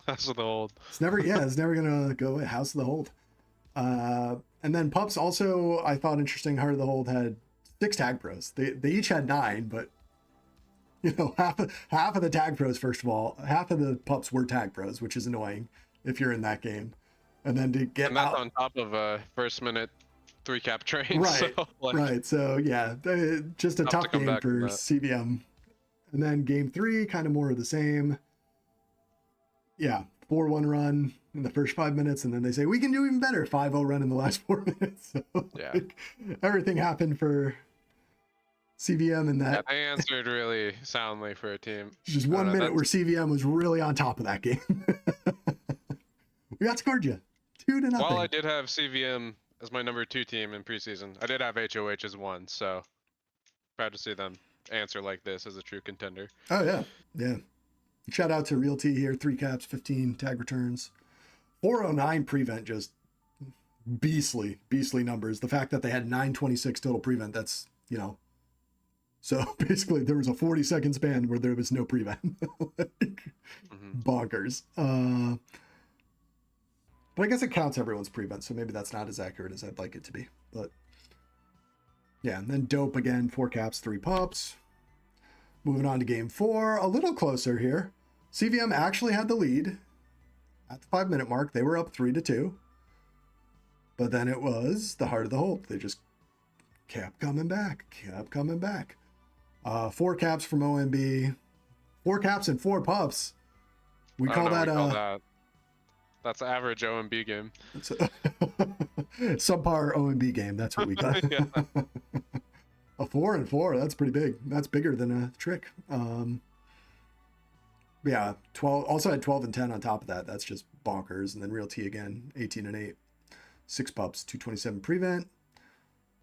House of the Hold. It's never going to go away. House of the Hold. And then Pups also, I thought interesting, Heart of the Hold had 6 tag pros. They each had 9, but half of the tag pros, first of all, half of the Pups were tag pros, which is annoying if you're in that game. And then to get that's on top of a first minute 3 cap train. Right. So, right. So yeah, just a tough game for CVM. And then game 3, kind of more of the same. Yeah, 4-1 run in the first 5 minutes, and then they say we can do even better. 5-0 run in the last 4 minutes. So everything happened for CVM in that. Yeah, they answered really soundly for a team. Just 1 minute where CVM was really on top of that game. We outscored you 2-0. While I did have CVM as my number 2 team in preseason, I did have HOH as 1, so proud to see them answer like this as a true contender. Oh yeah. Shout out to Real T here, 3 caps, 15 tag returns, 409 prevent, just beastly numbers. The fact that they had 926 total prevent, that's so basically there was a 40-second span where there was no prevent. Bonkers. But I guess it counts everyone's prevent, so maybe that's not as accurate as I'd like it to be. But yeah, and then Dope again, 4 caps, 3 pups. Moving on to game 4, a little closer here. CVM actually had the lead at the 5-minute mark. They were up 3-2. But then it was the Heart of the Hold. They just kept coming back. 4 caps from OMB. 4 caps and 4 pups. We call that that's average OMB game. Subpar OMB game. That's what we call it. A 4 and 4. That's pretty big. That's bigger than a trick. 12. Also had 12 and 10 on top of that. That's just bonkers. And then Real T again, 18 and 8. 6 pups, 227 prevent.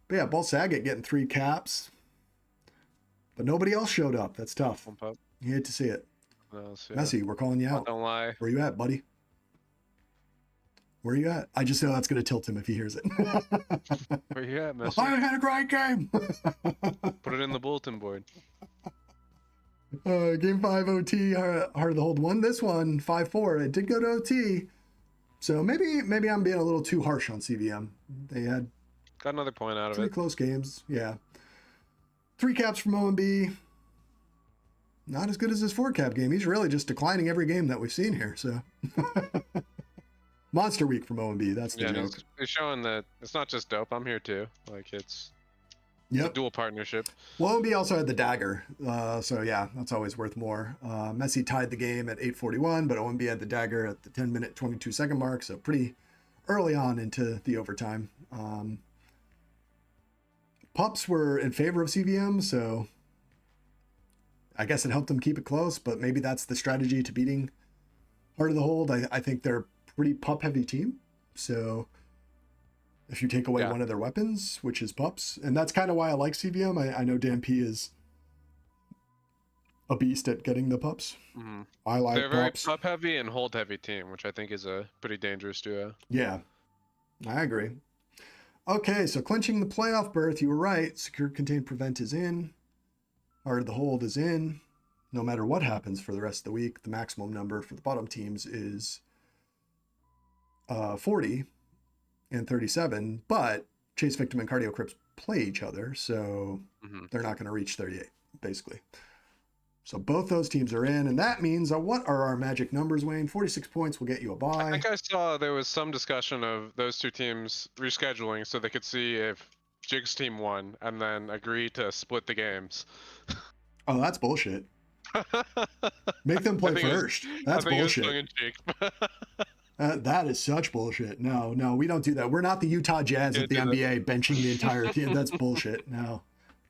But yeah, Ball Saget getting 3 caps. But nobody else showed up. That's tough. One pup. You hate to see it. nothing else. Yeah. Messi, we're calling you out. Don't lie. Where you at, buddy? Where you at? I just know that's going to tilt him if he hears it. Where you at, Messi? I had a great game. Put it in the bulletin board. Game 5 OT, Heart of the Hold won this one 5-4. It did go to OT. So maybe I'm being a little too harsh on CVM. They had Got another point out of 3 it. close games. Yeah. 3 caps from OMB. Not as good as his 4 cap game. He's really just declining every game that we've seen here. So monster week from OMB. That's the joke. He's showing that it's not just dope. I'm here too. Like it's Yep. a dual partnership. Well, OMB also had the dagger. So yeah, that's always worth more. Messi tied the game at 8:41, but OMB had the dagger at the 10-minute, 22-second mark. So pretty early on into the overtime. Pups were in favor of CVM, so I guess it helped them keep it close, but maybe that's the strategy to beating Heart of the Hold. I think they're a pretty pup heavy team. So if you take away one of their weapons, which is pups, and that's kind of why I like CVM. I know Dan P is a beast at getting the pups. Mm-hmm. I like They're very pups. pup heavy and hold heavy team, which I think is a pretty dangerous duo. Yeah, I agree. Okay, so clinching the playoff berth, you were right. Secure, Contain, Prevent is in. Heart of the Hold is in. No matter what happens for the rest of the week, the maximum number for the bottom teams is 40 and 37, but Chase Victim and Cardio Crips play each other, so they're not going to reach 38, basically. So both those teams are in, and that means what are our magic numbers, Wayne? 46 points will get you a bye. I think I saw there was some discussion of those two teams rescheduling so they could see if Jig's team won and then agree to split the games. Oh, that's bullshit. Make them play first. That's bullshit. That is such bullshit. No, we don't do that. We're not the Utah Jazz at the NBA benching the entire team. That's bullshit. No,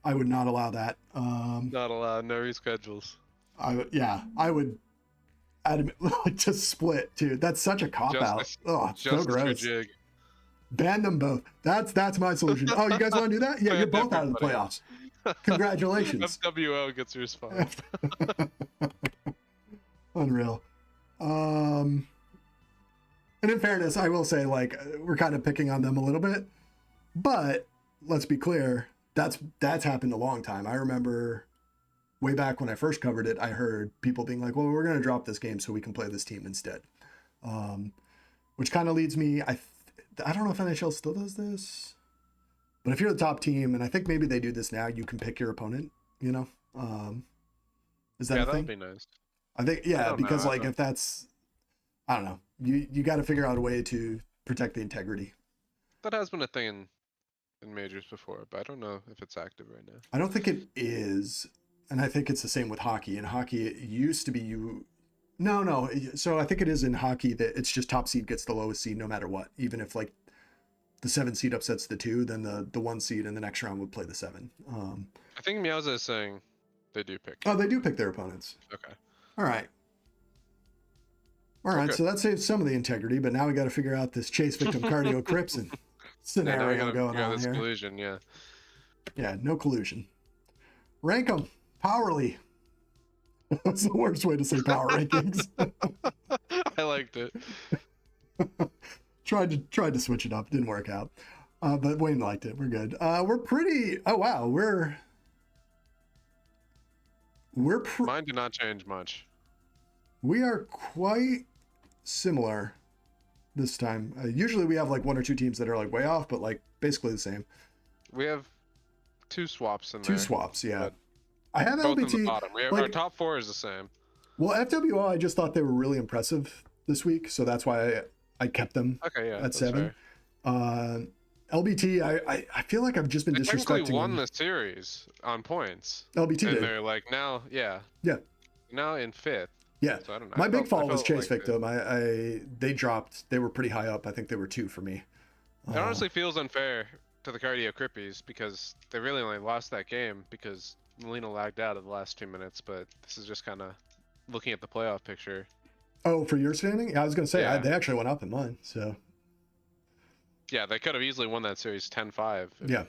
I would not allow that. Not allowed. No reschedules. I would adamant to split, dude. That's such a cop out. Oh, it's so gross. Ban them both. That's my solution. Oh, you guys want to do that? Yeah, you're both out of the playoffs. Congratulations. FWO gets your spot. Unreal. And in fairness, I will say, like, we're kind of picking on them a little bit, but let's be clear, that's happened a long time. I remember way back when I first covered it, I heard people being like, well, we're going to drop this game so we can play this team instead. Which kind of leads me, I don't know if NHL still does this, but if you're the top team, and I think maybe they do this now, you can pick your opponent, you know? Is that a thing? That'd be nice. I think, because like if that's, I don't know, you got to figure out a way to protect the integrity. That has been a thing in majors before, but I don't know if it's active right now. I don't think it is, and I think it's the same with hockey. In hockey, it used to be No. So I think it is in hockey that it's just top seed gets the lowest seed no matter what. Even if like the 7 seed upsets the 2, then the 1 seed in the next round would play the 7. I think Meowza is saying they do pick. Oh, they do pick their opponents. Okay. All right. So that saves some of the integrity, but now we got to figure out this Chase Victim Cardio Crips and scenario going on here. Collusion, yeah. Yeah, no collusion. Rank them. Powerly. That's the worst way to say power rankings. I liked it. Tried to switch it up. Didn't work out. But Wayne liked it. We're good. We're pretty... Oh, wow. We're Mine did not change much. We are quite similar this time. Usually we have like 1 or 2 teams that are like way off, but like basically the same. We have 2 swaps in there. 2 swaps, yeah. I have both LBT. In the bottom. Our top 4 is the same. Well, FWO, I just thought they were really impressive this week, so that's why I kept them at 7. LBT, I feel like I've just been disrespecting them. They technically won the series on points. LBT did. And they're like now, now in 5th. Yeah, so I don't know. My big fall was Chase Victim. They dropped. They were pretty high up. I think they were 2 for me. It honestly feels unfair to the Cardio Crippies because they really only lost that game because Molina lagged out of the last 2 minutes. But this is just kind of looking at the playoff picture. Oh, for your standing? Yeah, I was going to say they actually went up in mine. So yeah, they could have easily won that series 10-5. Yeah,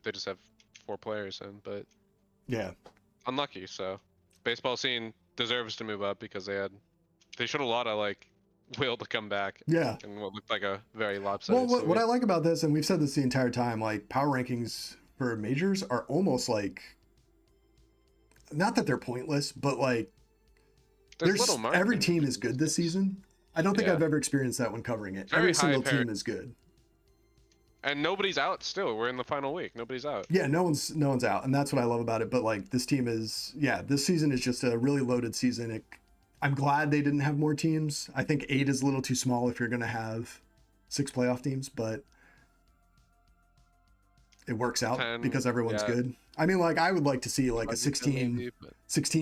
they just have 4 players in, but yeah, unlucky. So baseball scene deserves to move up because they showed a lot of like will to come back. Yeah. And what looked like a very Well, lopsided. what I like about this, and we've said this the entire time, like power rankings for majors are almost like, not that they're pointless, but like There's little margin. every team is good this season. I don't think Yeah. I've ever experienced that when covering it. Very Every single high team is good. And nobody's out still. We're in the final week. Nobody's out. Yeah, no one's out, and that's what I love about it. But like this team is, yeah, this season is just a really loaded season. I'm glad they didn't have more teams. I think 8 is a little too small if you're going to have 6 playoff teams, but it works out 10, because everyone's yeah. good. I mean, like I would like to see like a 16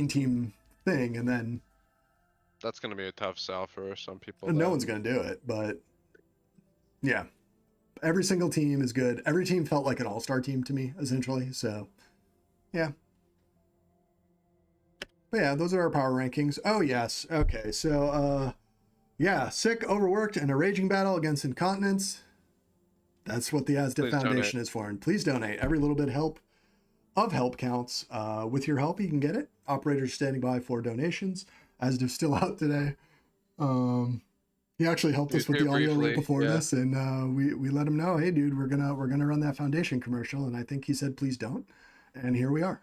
team thing, and then That's going to be a tough sell for some people. no one's going to do it. But yeah, every single team is good. Every team felt like an all-star team to me, essentially. So yeah. But yeah, those are our power rankings. Oh yes. Okay. So yeah, sick, overworked, and a raging battle against incontinence. That's what the ASDIF Foundation is for. And please donate. Every little bit help counts. With your help, you can get it. Operators standing by for donations. ASDIF's still out today. He actually helped us with the audio right before this, and we let him know, hey dude, we're gonna run that foundation commercial, and I think he said please don't. And here we are.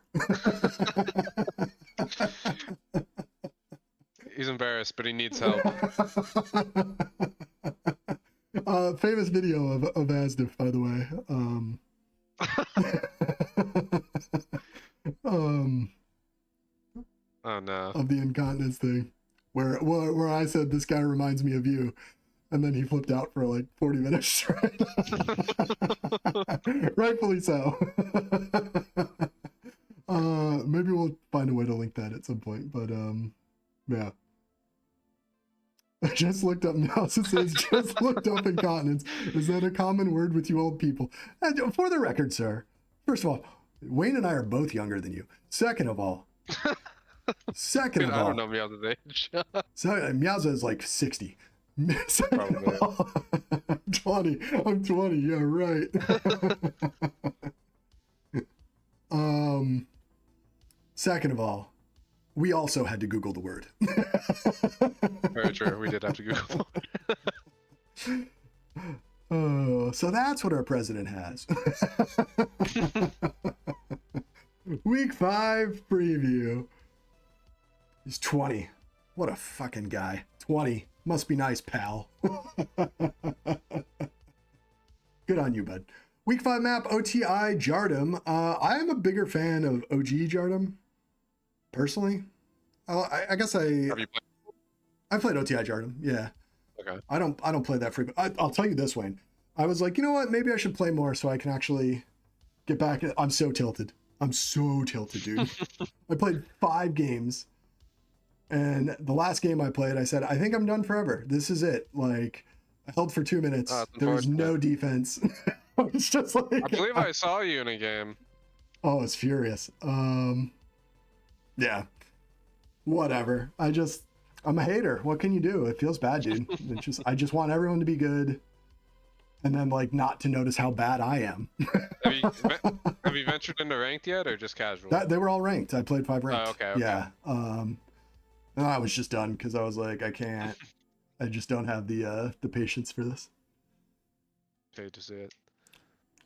He's embarrassed, but he needs help. Famous video of ASDIF, by the way. Oh no. Of the incontinence thing, where I said this guy reminds me of you, and then he flipped out for like 40 minutes straight. Rightfully so. Maybe we'll find a way to link that at some point, but yeah. I just looked up now. It says just looked up incontinence. Is that a common word with you old people? And for the record, sir, first of all, Wayne and I are both younger than you. Second of all, I don't know Meow's age. So Meowza is like 60. Probably. I'm 20. Yeah, right. Second of all, we also had to Google the word. Very true. We did have to Google. Oh, so that's what our president has. Week 5 preview. He's 20. What a fucking guy. 20. Must be nice, pal. Good on you, bud. Week 5 map, OTI Jardum. I am a bigger fan of OG Jardum, personally. I guess Have you played? I played OTI Jardum, yeah. Okay. I don't play that frequent. I'll tell you this, Wayne. I was like, you know what? Maybe I should play more so I can actually get back. I'm so tilted. I'm so tilted, dude. I played 5 games. And the last game I played, I said, I think I'm done forever. This is it. Like, I held for 2 minutes. There was no defense. It's just like, I believe I saw you in a game. Oh, it's furious. Yeah. Whatever. I'm a hater. What can you do? It feels bad, dude. I just want everyone to be good, and then like not to notice how bad I am. Have you ventured into ranked yet, or just casual? They were all ranked. I played 5 ranked. Oh, okay. Yeah. And I was just done because I was like, I can't. I just don't have the patience for this. Hate to see it.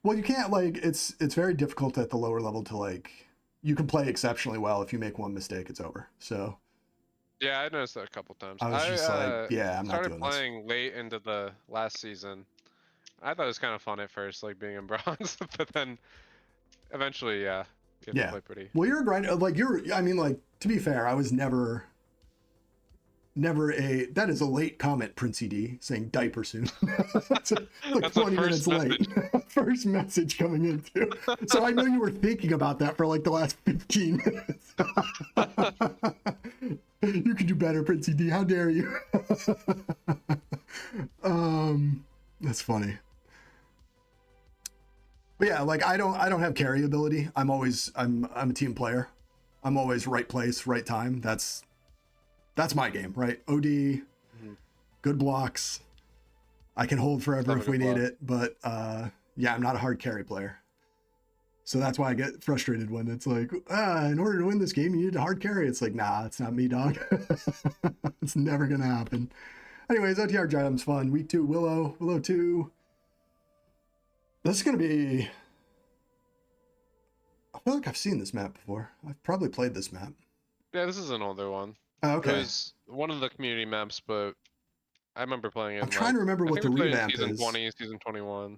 Well, you can't like. It's very difficult at the lower level to like. You can play exceptionally well. If you make one mistake, it's over. So. Yeah, I noticed that a couple times. I was just like, yeah, I'm not doing this. Started playing late into the last season. I thought it was kind of fun at first, like being in bronze, but then eventually, yeah, you have to play pretty. Well, you're a grinder. Like I mean, like to be fair, I was never that is a late comment, Prince ED, saying diaper soon. That's like 20 minutes late. First message coming in too. So I know you were thinking about that for like the last 15 minutes. You can do better, Prince ED. How dare you? That's funny. But yeah, like I don't have carry ability. I'm a team player. I'm always right place, right time. That's my game, right? OD, good blocks. I can hold forever if we need it, but yeah, I'm not a hard carry player. So that's why I get frustrated when it's like, in order to win this game, you need a hard carry. It's like, nah, it's not me, dog. It's never going to happen. Anyways, OTR Jum's fun. Week 2, Willow 2. This is going to be... I feel like I've seen this map before. I've probably played this map. Yeah, this is an older one. Oh, okay. It was one of the community maps, but I remember playing it. I'm trying to remember what the revamp season is. 20, season 21.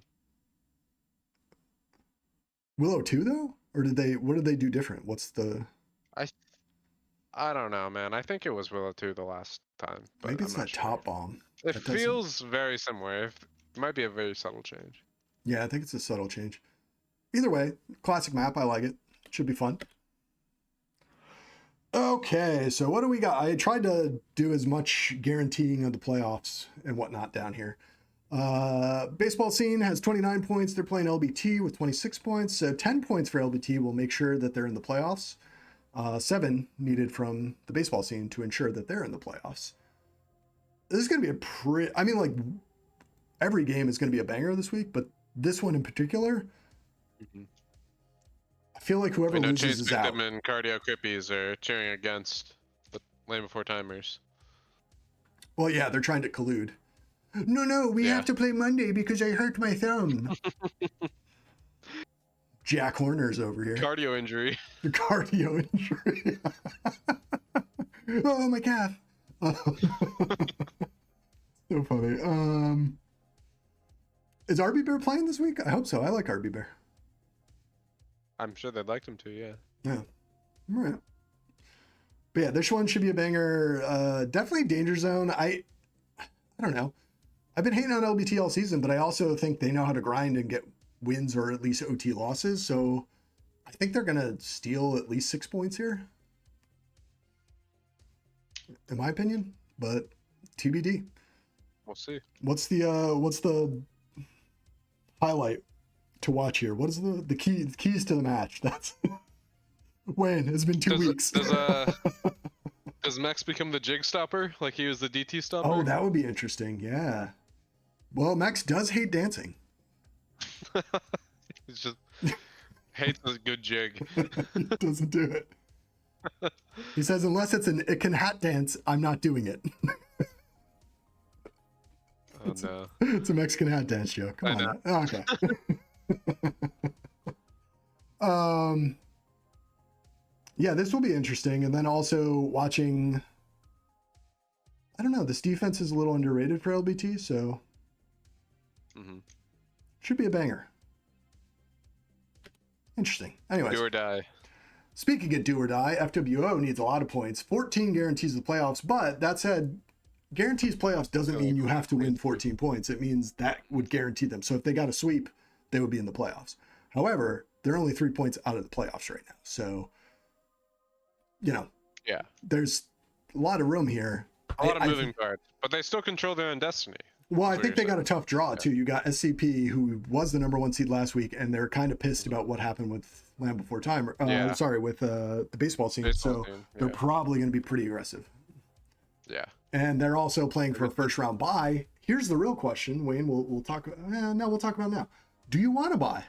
Willow 2 though? Or what did they do different? What's the... I don't know, man. I think it was Willow 2 the last time. But Maybe it's I'm not that sure. top bomb. It feels very similar. It might be a very subtle change. Yeah, I think it's a subtle change. Either way, classic map. I like it. Should be fun. Okay, so what do we got? I tried to do as much guaranteeing of the playoffs and whatnot down here. Baseball Scene has 29 points. They're playing LBT with 26 points. So 10 points for LBT will make sure that they're in the playoffs. 7 needed from the Baseball Scene to ensure that they're in the playoffs. This is going to be a I mean, like, every game is going to be a banger this week, but this one in particular, I feel like whoever loses Chase is out. Victim and Cardio Crippies are cheering against the Land Before Timers. Well, yeah, they're trying to collude. No, we have to play Monday because I hurt my thumb. Jack Horner's over here. Cardio injury. The cardio injury. Oh, my calf. So funny. Is RB Bear playing this week? I hope so. I like RB Bear. I'm sure they'd like him to, yeah. Yeah. All right. But yeah, this one should be a banger. Definitely Danger Zone. I don't know. I've been hating on LBT all season, but I also think they know how to grind and get wins or at least OT losses. So I think they're going to steal at least 6 points here, in my opinion, but TBD. We'll see. What's the highlight to watch here? What is the keys to the match? That's Wayne. It's been 2 weeks. Does Max become the jig stopper like he was the DT stopper? Oh, that would be interesting. Yeah. Well, Max does hate dancing. He just hates a good jig. He doesn't do it. He says, unless it can hat dance, I'm not doing it. Oh, no. It's a Mexican hat dance joke. Come on. Now. Okay. Yeah, this will be interesting. And then also watching, I don't know, this defense is a little underrated for LBT, so should be a banger. Interesting. Anyways. Do or die. Speaking of do or die, FWO needs a lot of points. 14 guarantees the playoffs, but that said, guarantees playoffs doesn't mean you have to win 14 points. It means that would guarantee them. So if they got a sweep, they would be in the playoffs. However, they're only 3 points out of the playoffs right now. So, there's a lot of room here. A lot of moving parts, but they still control their own destiny. Well, I think they got a tough draw too. You got SCP, who was the #1 seed last week, and they're kind of pissed about what happened with Land Before Time. With the Baseball Scene. They're probably going to be pretty aggressive. Yeah. And they're also playing for a first round bye. Here's the real question, Wayne. We'll talk. We'll talk about it now. Do you want to buy,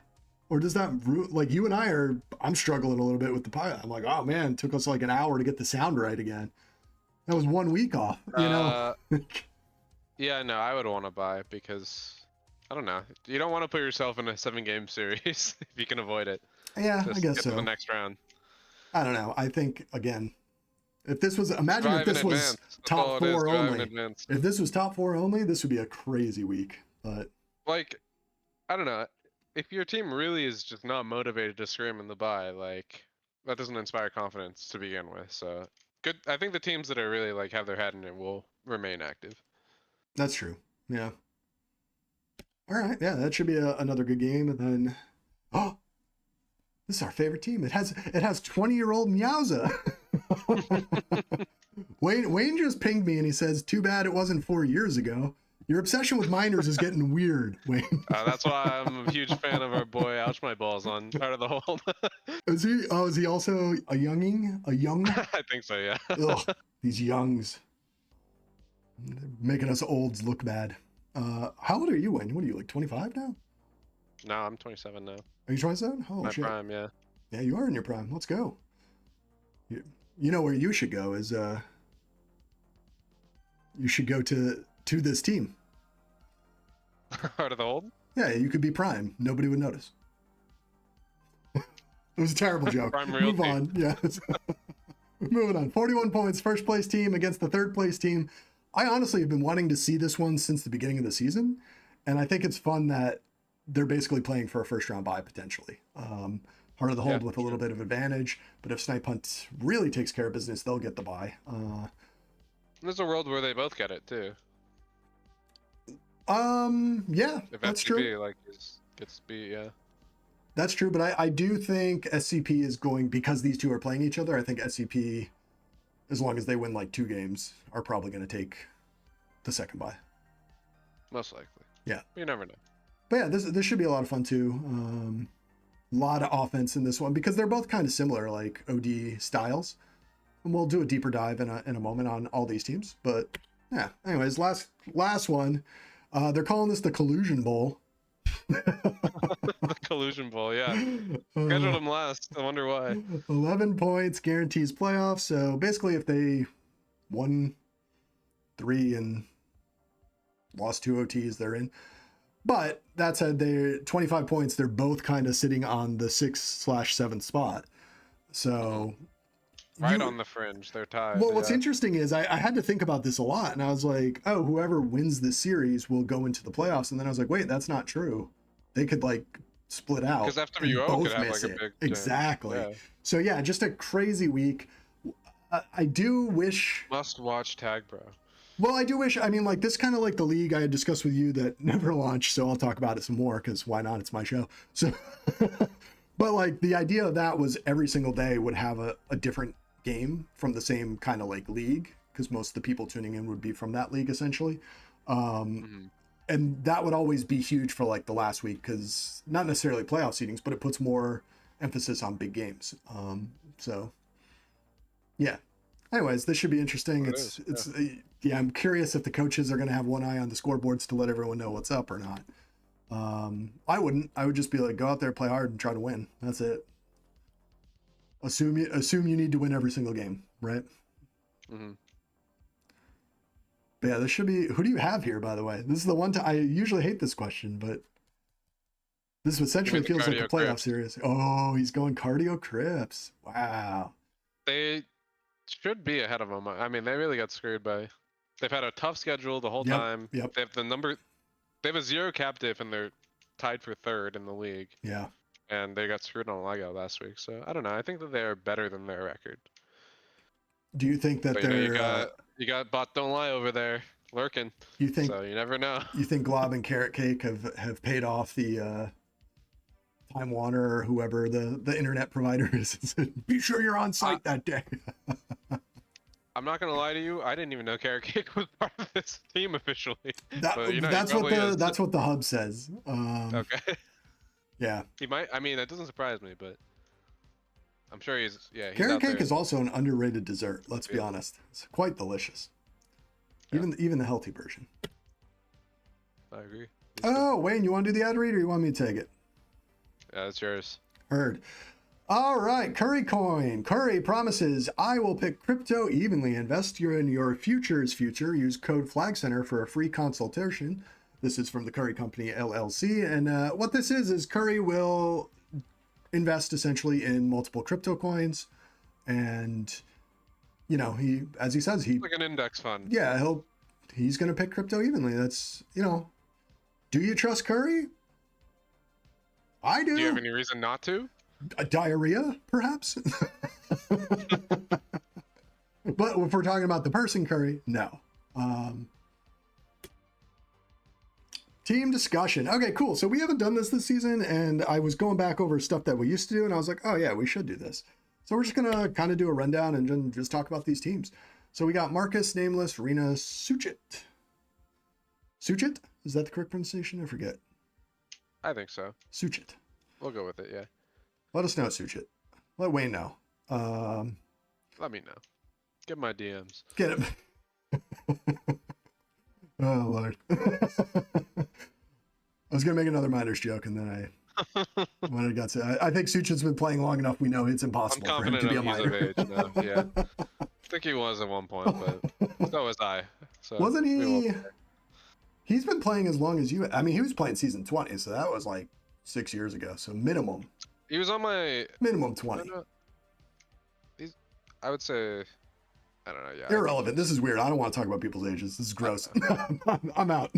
or does that like you and I are? I'm struggling a little bit with the pilot. I'm like, oh man, it took us like an hour to get the sound right again. That was 1 week off. Yeah, no, I would want to buy because I don't know. You don't want to put yourself in a 7-game series if you can avoid it. Yeah, Just I guess get so. To the next round. I don't know. I think again, if this was if this was top 4 only. If this was top 4 only, this would be a crazy week. But like, I don't know. If your team really is just not motivated to scrim in the bye, like that doesn't inspire confidence to begin with. So good. I think the teams that are really like have their head in it will remain active. That's true. Yeah. All right. Yeah, that should be another good game. And then, this is our favorite team. It has 20-year-old Meowza. Wayne just pinged me and he says, "Too bad it wasn't 4 years ago." Your obsession with minors is getting weird, Wayne. That's why I'm a huge fan of our boy Ouch My Balls on Part of the Hold. Is he? Oh, is he also a younging? A young? I think so. Yeah. Ugh, these youngs. They're making us olds look bad. How old are you, Wayne? What are you, like 25 now? No, I'm 27 now. Are you 27? Oh, My shit. prime, yeah. Yeah, you are in your prime. Let's go. You know where you should go is you should go to this team. Heart of the Hold? Yeah, you could be prime. Nobody would notice. It was a terrible joke. Prime Move Realty. on. Yeah. Moving on. 41 points, first place team against the third place team. I honestly have been wanting to see this one since the beginning of the season. And I think it's fun that they're basically playing for a first round bye potentially. Heart of the Hold with a little bit of advantage. But if Snipe Hunt really takes care of business, they'll get the bye. There's a world where they both get it too. Yeah, If that's SCP, true. like gets beat, yeah. That's true, but I do think SCP is going, because these two are playing each other, I think SCP, as long as they win like 2 games, are probably going to take the second bye. Most likely. Yeah. You never know. But yeah, this should be a lot of fun too. A lot of offense in this one because they're both kind of similar, like OD styles. And we'll do a deeper dive in a moment on all these teams. But yeah, anyways, last one. They're calling this the Collusion Bowl. The Collusion Bowl, yeah. Scheduled them last. I wonder why. 11 points guarantees playoffs. So basically, if they won 3 and lost 2 OTs, they're in. But that said, they're 25 points. They're both kind of sitting on the 6/7th spot. So right on the fringe. They're tied. Well, what's interesting is I had to think about this a lot, and I was like, oh, whoever wins this series will go into the playoffs. And then I was like, wait, that's not true. They could like split out. Because FWO could have like a big exactly. Yeah. So yeah, just a crazy week. I do wish. Must watch TagPro. Well, I do wish. I mean, like this kind of like the league I had discussed with you that never launched. So I'll talk about it some more because why not? It's my show. So, but like the idea of that was every single day would have a different game from the same kind of like league, because most of the people tuning in would be from that league essentially. And that would always be huge for like the last week, because not necessarily playoff seedings, but it puts more emphasis on big games. So yeah, anyways, this should be interesting. Yeah, I'm curious if the coaches are going to have one eye on the scoreboards to let everyone know what's up or not. I wouldn't. I would just be like, go out there, play hard, and try to win. That's it. Assume you need to win every single game, right? Mm-hmm. But yeah, this should be. Who do you have here, by the way? This is the one time I usually hate this question, but this essentially feels like a playoff series. Oh, he's going Cardio Crips. Wow. They should be ahead of them. I mean, they really got screwed by. They've had a tough schedule the whole time. Yep. They have a 0 captive and they're tied for 3rd in the league. Yeah. And they got screwed on Lego last week. So I don't know. I think that they're better than their record. Do you think that they're? You got Bot Don't Lie over there lurking. You think? So you never know. You think Glob and Carrot Cake have paid off the Time Warner or whoever the internet provider is and said, be sure you're on site that day. I'm not gonna lie to you. I didn't even know Carrot Cake was part of this team officially. That's what the hub says. Okay. Yeah. He might. I mean, that doesn't surprise me, but I'm sure he's. Yeah. He's Carrot Cake is also an underrated dessert. Let's be honest. It's quite delicious. Yeah. Even the healthy version. I agree. Oh, Wayne, you want to do the ad read or you want me to take it? Yeah, it's yours. Heard. All right, Curry Coin. Curry promises, I will pick crypto evenly. Invest in your future's future. Use code FlagCenter for a free consultation. This is from the Curry Company, LLC. And what this is Curry will invest essentially in multiple crypto coins. And, you know, as he says, like an index fund. Yeah, he's going to pick crypto evenly. That's, you know, do you trust Curry? I do. Do you have any reason not to? Diarrhea, perhaps. But if we're talking about the person Curry, no. Team discussion. Okay, cool. So we haven't done this season, and I was going back over stuff that we used to do, and I was like, oh yeah, we should do this. So we're just gonna kind of do a rundown and just talk about these teams. So we got Marcus, Nameless, Rena, Suchit. Suchit? Is that the correct pronunciation? I forget. I think so. Suchit. We'll go with it, yeah. Let us know, Suchit. Let Wayne know. Let me know. Get my DMs. Get him. Oh, Lord. I was going to make another Miners joke, and then What I got to, I think Suchin's been playing long enough. We know it's I'm impossible for him confident to be a he's of minor. age now. Yeah, I think he was at one point, but so was I. So Wasn't we will. he? He's been playing as long as you. I mean, he was playing season 20, so that was like 6 years ago. So minimum He was on my. 20. He's. I would say. I don't know. Yeah. Irrelevant. This is weird. I don't want to talk about people's ages. This is gross. I'm out.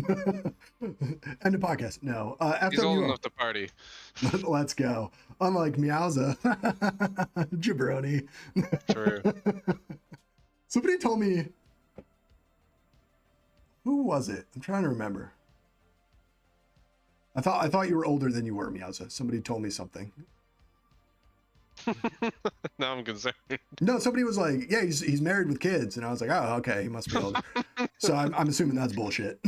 End of podcast. No. He's old FWO. enough to party. Let's go. Unlike Meowza. Jabroni. True. Somebody told me. Who was it? I'm trying to remember. I thought you were older than you were, Meowza. Somebody told me something. Now I'm concerned. No, somebody was like, "Yeah, he's married with kids," and I was like, "Oh, okay, he must be older." So I'm assuming that's bullshit.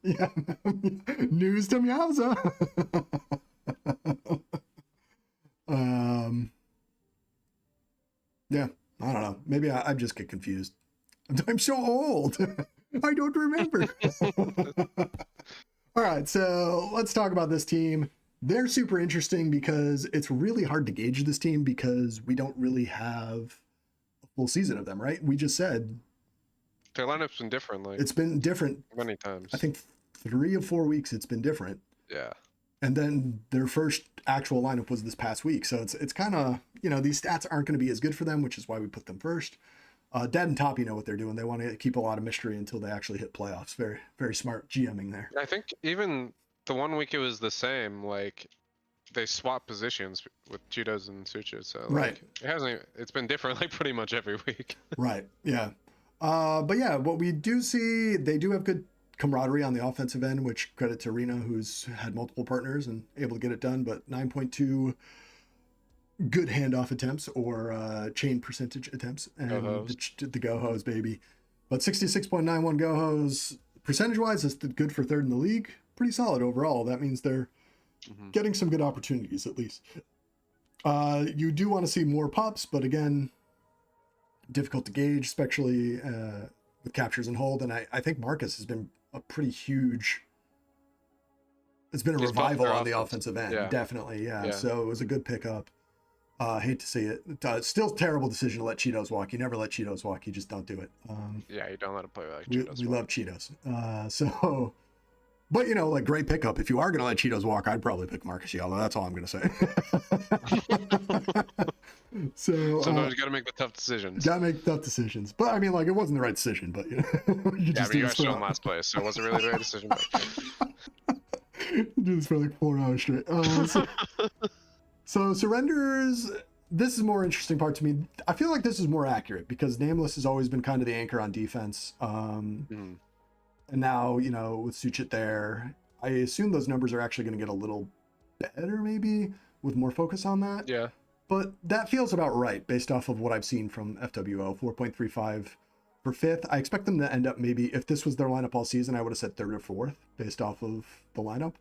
Yeah, news to Meowza. Yeah, I don't know. Maybe I just get confused. I'm so old. I don't remember. All right, so let's talk about this team. They're super interesting because it's really hard to gauge this team because we don't really have a full season of them, right? We just said Their lineup's been different. Like it's been different many times. I think 3 or 4 weeks it's been different. Yeah. And then their first actual lineup was this past week. So it's kind of, these stats aren't going to be as good for them, which is why we put them first. Dad and Toppy know what they're doing. They want to keep a lot of mystery until they actually hit playoffs. Very, very smart GMing there. I think even the 1 week it was the same. Like they swapped positions with Cheetos and Sucha. So like, Right. It's been different like pretty much every week. Right. Yeah. But yeah, what we do see, they do have good camaraderie on the offensive end, which credit to Rena, who's had multiple partners and able to get it done. But 9.2 good handoff attempts or chain percentage attempts, and the go-hos, baby. But 66.91 go-hos, percentage-wise, is good for third in the league. Pretty solid overall. That means they're getting some good opportunities, at least. You do want to see more pups, but again, difficult to gauge, especially with captures and hold. And I think Marcus has been a pretty huge... It's been a revival on the offensive end, definitely, yeah. So it was a good pickup. Hate to see it. Still terrible decision to let Cheetos walk. You never let Cheetos walk. You just don't do it. Yeah, you don't let him play like Cheetos. We love Cheetos. But like great pickup. If you are going to let Cheetos walk, I'd probably pick Marcus Yellow. That's all I'm going to say. So sometimes you got to make the tough decisions. Got to make tough decisions. But I mean, like, it wasn't the right decision. But you but you are still in last place, so it wasn't really the right decision. Do this for like 4 hours straight. So surrenders, this is more interesting part to me. I feel like this is more accurate because Nameless has always been kind of the anchor on defense. And now, with Suchit there, I assume those numbers are actually going to get a little better maybe with more focus on that. Yeah. But that feels about right based off of what I've seen from FWO, 4.35 for fifth. I expect them to end up maybe, if this was their lineup all season, I would have said third or fourth based off of the lineup.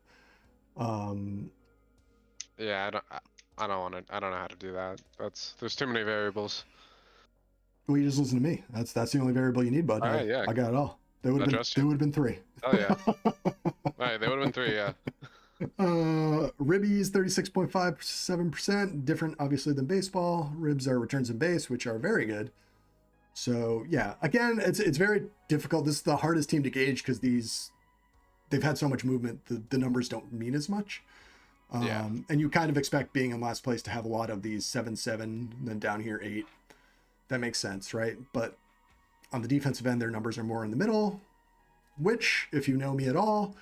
Yeah, I don't know how to do that. There's too many variables. Well, you just listen to me. That's the only variable you need, bud. All right, yeah. I got it all. They would have been 3. Oh yeah. All right, they would have been 3, yeah. Ribbies 36.57%, different obviously than baseball. Ribs are returns and base, which are very good. So yeah, again, it's very difficult. This is the hardest team to gauge because they've had so much movement. The numbers don't mean as much. And you kind of expect being in last place to have a lot of these 7-7, and then down here 8. That makes sense, right? But on the defensive end, their numbers are more in the middle, which, if you know me at all,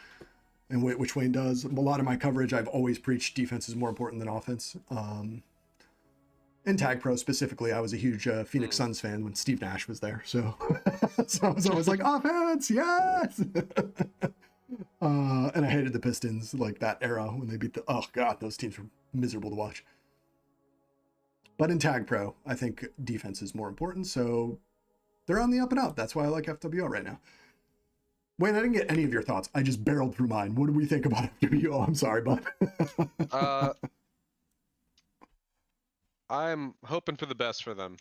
and which Wayne does, a lot of my coverage, I've always preached defense is more important than offense. In TagPro specifically, I was a huge Phoenix Suns fan when Steve Nash was there. So, so I was always like, offense, yes! And I hated the Pistons, like that era when they beat oh God, those teams were miserable to watch. But in TagPro, I think defense is more important. So they're on the up and up. That's why I like FWO right now. Wayne, I didn't get any of your thoughts. I just barreled through mine. What do we think about FWO? I'm sorry, bud. I'm hoping for the best for them.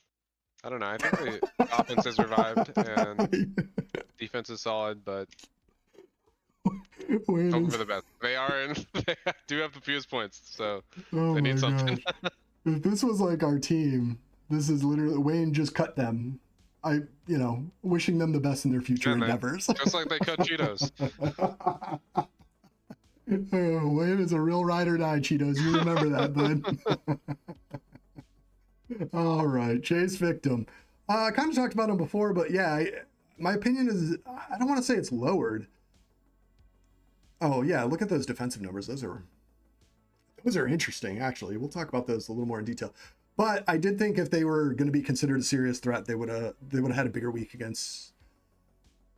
I don't know. I think the offense has revived and defense is solid, but Wayne Hope is- for the best. They are in. They do have the fewest points, so oh they my need something. gosh. If this was like our team, this is literally Wayne just cut them. Wishing them the best in their future Yeah, endeavors. just like they cut Cheetos. Oh, Wayne is a real ride or die, Cheetos. You remember that, bud. All right, Chase Victim. I kind of talked about him before, but yeah, my opinion is I don't want to say it's lowered. Oh yeah, look at those defensive numbers. Those are interesting, actually. We'll talk about those a little more in detail. But I did think if they were going to be considered a serious threat, they would have had a bigger week against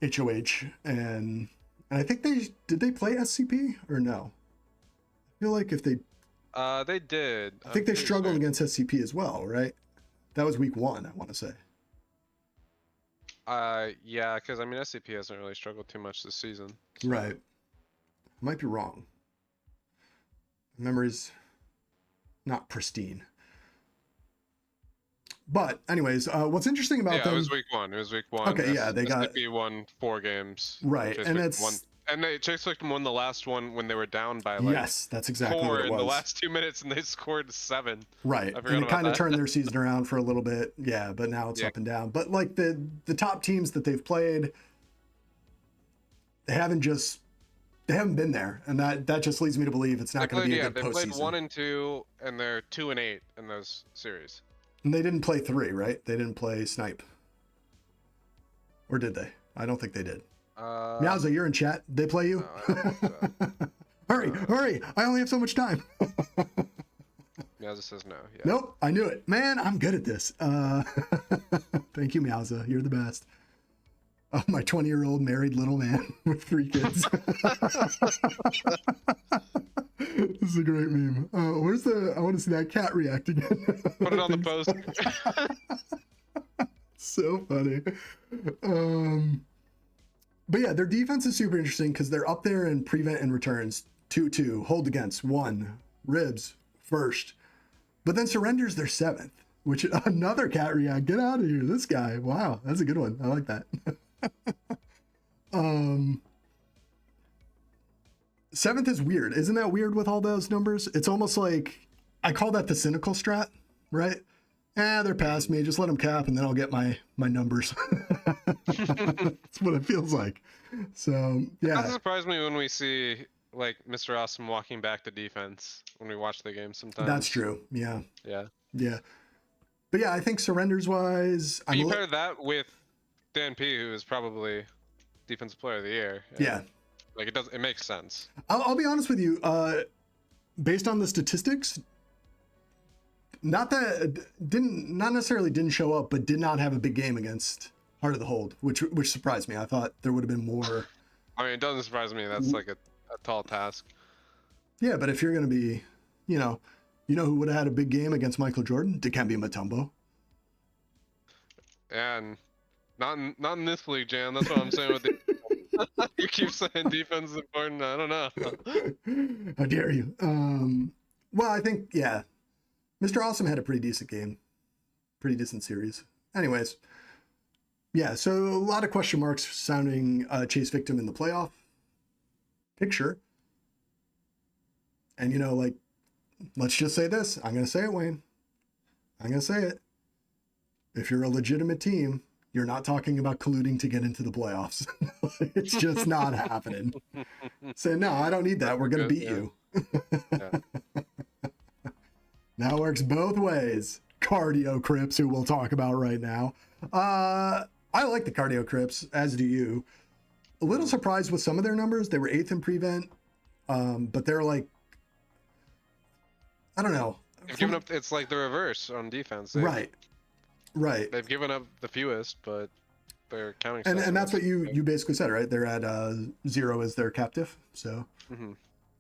HOH, and I think they play SCP or no? I feel like if they did. I think they struggled against SCP as well, right? That was week 1, I want to say. Yeah, because I mean SCP hasn't really struggled too much this season. So. Right. I might be wrong. Memory's not pristine. But anyways, what's interesting about them? Yeah, it was week 1. It was week 1. Okay, yeah, they got SCP won 4 games. right, and it's Chase Victim won the last one when they were down by like yes, that's exactly 4 what it was. in the last 2 minutes, and they scored 7. Right, and it kind of turned their season around for a little bit. Yeah, but now it's up and down. But like the top teams that they've played, they haven't been there, and that just leads me to believe it's not going to be a good postseason. They played 1 and 2, and they're 2 and 8 in those series. And they didn't play 3, right? They didn't play Snipe, or did they? I don't think they did. Meowza, you're in chat. They play you? Hurry! I only have so much time. Meowza says no. Yeah. Nope, I knew it. Man, I'm good at this. Thank you, Meowza. You're the best. Oh, my 20-year-old married little man with 3 kids. This is a great meme. I want to see that cat react again. Put it on the post. So funny. But yeah, their defense is super interesting because they're up there in prevent and returns. 2-2, hold against 1, ribs first, but then surrenders their 7th, which another cat react. Get out of here, this guy. Wow, that's a good one. I like that. 7th is weird. Isn't that weird with all those numbers? It's almost like I call that the cynical strat, right? They're past me. Just let them cap, and then I'll get my numbers. That's what it feels like. So yeah, It doesn't surprise me when we see like Mr. Awesome walking back to defense when we watch the game sometimes. that's true. Yeah. But yeah, I think surrenders wise, you pair that with Dan P, who is probably Defensive Player of the Year. Yeah. Like it makes sense. I'll be honest with you. Based on the statistics, not necessarily didn't show up, but did not have a big game against Heart of the Hold, which surprised me. I thought there would have been more. I mean, it doesn't surprise me. That's like a tall task. Yeah, but if you're going to be, you know who would have had a big game against Michael Jordan? Dikembe Mutombo. And not in this league, Jan. That's what I'm saying with the. You keep saying defense is important. I don't know. How dare you? Well, I think, yeah, Mr. Awesome had a pretty decent game, pretty decent series. Anyways, yeah, so a lot of question marks surrounding Chase Victim in the playoff picture. And, let's just say this. I'm going to say it, Wayne. I'm going to say it. If you're a legitimate team, you're not talking about colluding to get into the playoffs. It's just not happening. Say, no, I don't need that. We're going to beat you. Now works both ways. Cardio Crips, who we'll talk about right now. I like the Cardio Crips, as do you. A little surprised with some of their numbers. They were 8th in prevent, but they're like, I don't know. They've given up. It's like the reverse on defense. Right. They've given up the fewest, but they're counting. And that's what you basically said, right? They're at 0 as their captive. So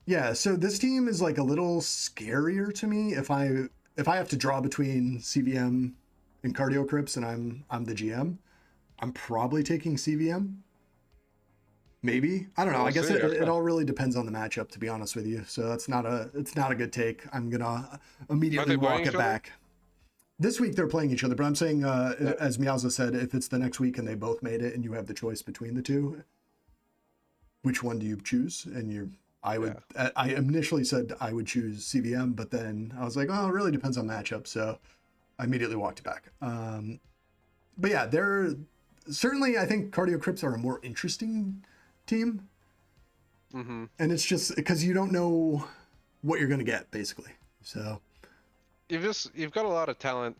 yeah. So this team is like a little scarier to me if I have to draw between CVM and Cardio Crips, and I'm the GM. I'm probably taking CVM. Maybe, I don't know. I guess it all really depends on the matchup, to be honest with you. So it's not a good take. I'm gonna immediately walk it back. This week they're playing each other, but I'm saying, as Meowza said, if it's the next week and they both made it and you have the choice between the two, which one do you choose? And I initially said I would choose CVM, but then I was like, oh, it really depends on matchup. So I immediately walked it back. But yeah, they're certainly, I think Cardio Crypts are a more interesting team. Mm-hmm. And it's just because you don't know what you're going to get, basically. So you've got a lot of talent,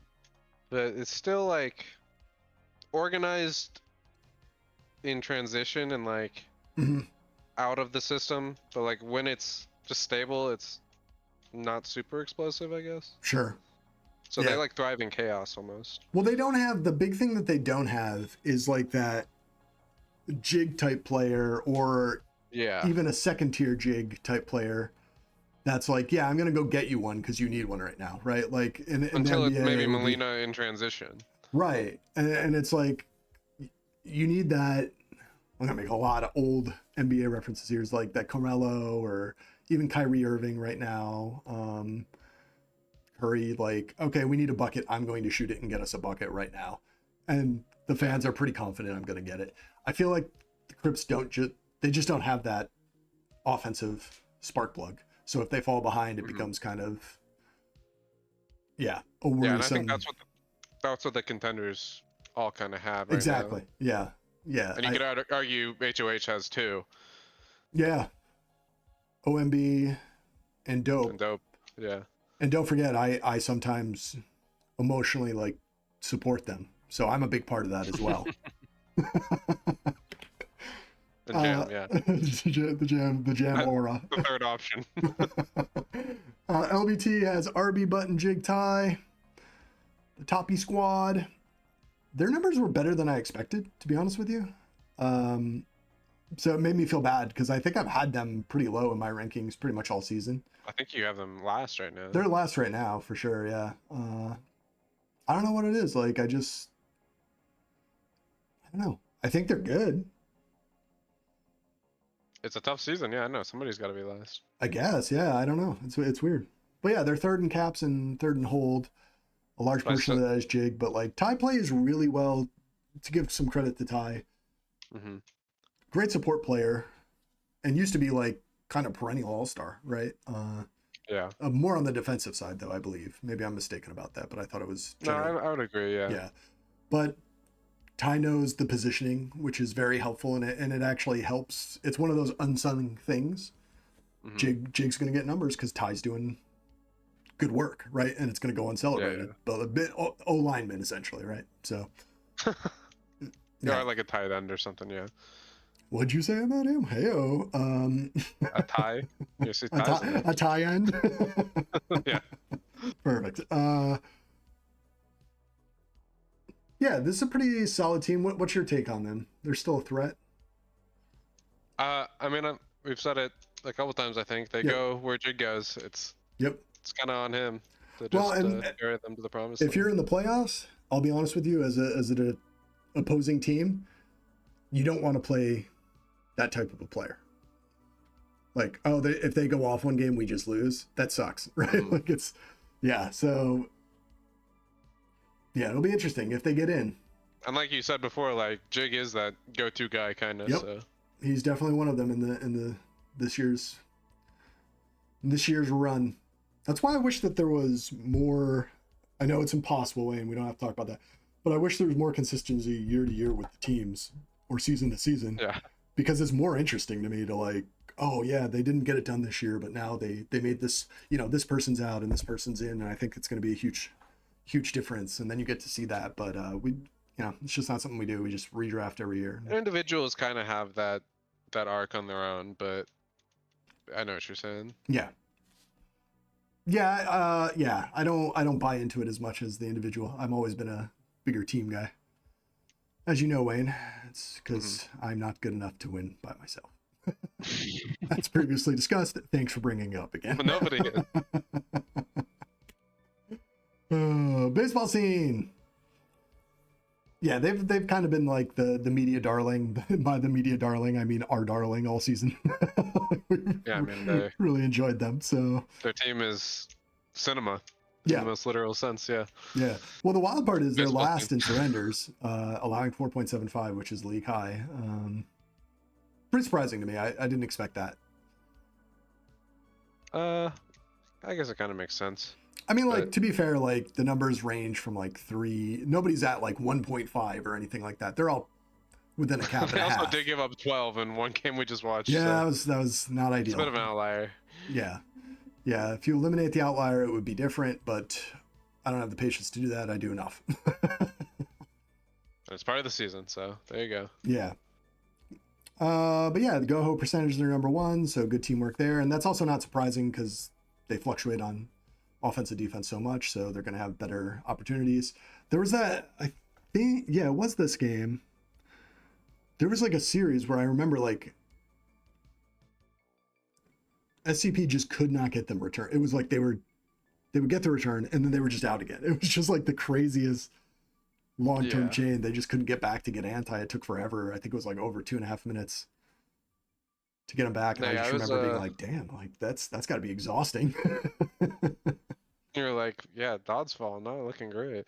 but it's still like organized in transition and like out of the system. But like when it's just stable, it's not super explosive, I guess. Sure. So they like thrive in chaos almost. Well, they don't have, the big thing that they don't have is like that jig type player, or even a second tier jig type player that's like, yeah, I'm gonna go get you one because you need one right now, right? Like until it's maybe Molina in transition, right? And it's like you need that. I'm gonna make a lot of old NBA references here, is like that Carmelo or even Kyrie Irving right now. Curry, like, okay, we need a bucket. I'm going to shoot it and get us a bucket right now. And the fans are pretty confident I'm going to get it. I feel like the Crips they just don't have that offensive spark plug. So if they fall behind, it becomes kind of, a worrisome. Yeah, and I think that's what the contenders all kind of have right exactly. now. Yeah. And you could argue HOH has too. Yeah. OMB and Dope. Yeah. And don't forget, I sometimes emotionally like support them. So I'm a big part of that as well. The jam, yeah. the jam aura. The third option. LBT has RB Button Jig Tie. The Toppy Squad. Their numbers were better than I expected, to be honest with you. So it made me feel bad because I think I've had them pretty low in my rankings pretty much all season. I think you have them last right now. They're last right now for sure. Yeah. I don't know what it is. Like, I don't know. I think they're good. It's a tough season. Yeah, I know. Somebody's got to be last. I guess. Yeah. I don't know. It's weird. But yeah, they're third in caps and third in hold. A large portion of that is jig, but like Ty plays really well, to give some credit to Ty. Mm-hmm. Great support player, and used to be like kind of perennial all-star, right? More on the defensive side, though, I believe. Maybe I'm mistaken about that, but I thought it was general. No, I would agree, yeah. Yeah. But Ty knows the positioning, which is very helpful, and it actually helps. It's one of those unsung things. Mm-hmm. Jig's going to get numbers because Ty's doing good work, right? And it's going to go uncelebrated. But a bit O-lineman, essentially, right? So. Yeah, like a tight end or something, yeah. What'd you say about him? Hey-o. A tie? You see a tie end? Yeah. Perfect. Yeah, this is a pretty solid team. What's your take on them? They're still a threat? I mean, we've said it a couple times, I think. They go where Jig goes. It's kind of on him to just carry them to the promised land. If you're in the playoffs, I'll be honest with you, as an opposing team, you don't want to play that type of a player. Like, if they go off one game, we just lose. That sucks, right? Like so it'll be interesting if they get in. And like you said before, like Jig is that go-to guy kind of. Yep. So he's definitely one of them in this year's run. That's why I wish that there was more. I know it's impossible, Wayne. We don't have to talk about that, but I wish there was more consistency year to year with the teams or season to season. Yeah. Because it's more interesting to me to like, oh yeah, they didn't get it done this year, but now they made this, this person's out and this person's in, and I think it's going to be a huge difference. And then you get to see that, but it's just not something we do. We just redraft every year. Individuals kind of have that arc on their own, but I know what you're saying. Yeah. I don't buy into it as much as the individual. I've always been a bigger team guy. As you know, Wayne, it's because I'm not good enough to win by myself. That's previously discussed. Thanks for bringing it up again. But nobody is. Baseball scene. Yeah, they've kind of been like the media darling. By the media darling, I mean our darling all season. Yeah, I mean they really enjoyed them. So their team is cinema. Yeah. In the most literal sense, yeah. Yeah. Well, the wild part is they're last in surrenders, allowing 4.75, which is league high. pretty surprising to me. I didn't expect that. I guess it kind of makes sense. I mean, like, to be fair, like, the numbers range from, like, 3. Nobody's at, like, 1.5 or anything like that. They're all within a cap and a half. They also did give up 12 in one game we just watched. Yeah, so that was not ideal. it's a bit of an outlier. Yeah. Yeah, if you eliminate the outlier, it would be different, but I don't have the patience to do that. I do enough. It's part of the season, so there you go. Yeah. But yeah, the Goho percentage, they're number 1, so good teamwork there. And that's also not surprising because they fluctuate on offensive defense so much, so they're going to have better opportunities. There was that, I think, yeah, it was this game. There was like a series where I remember like SCP just could not get them return. It was like they would get the return and then they were just out again. It was just like the craziest long-term chain. They just couldn't get back to get anti. It took forever. I think it was like over 2.5 minutes to get them back. And I just remember being like, damn, like that's got to be exhausting. You're like, yeah, Dodd's fall, not looking great.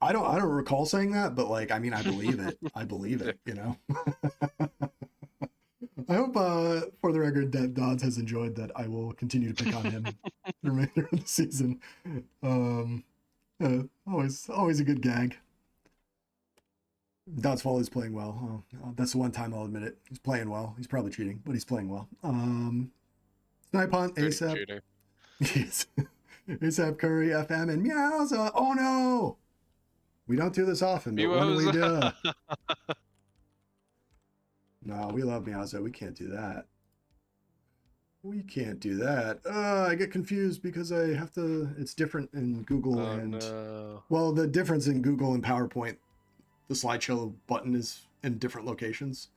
I don't recall saying that, but like, I mean, I believe it. I believe it, you know. I hope for the record that Dodds has enjoyed that. I will continue to pick on him the remainder of the season. Always a good gag. Dodds Fall is playing well. That's the one time I'll admit it. He's playing well. He's probably cheating, but he's playing well. Snipe Hunt, ASAP. Yes. ASAP, Curry, FM, and Meowza. Oh no! We don't do this often, but when we do. No, we love Meowza. We can't do that. We can't do that. I get confused because I have to. It's different in Google no. Well, the difference in Google and PowerPoint, the slideshow button is in different locations.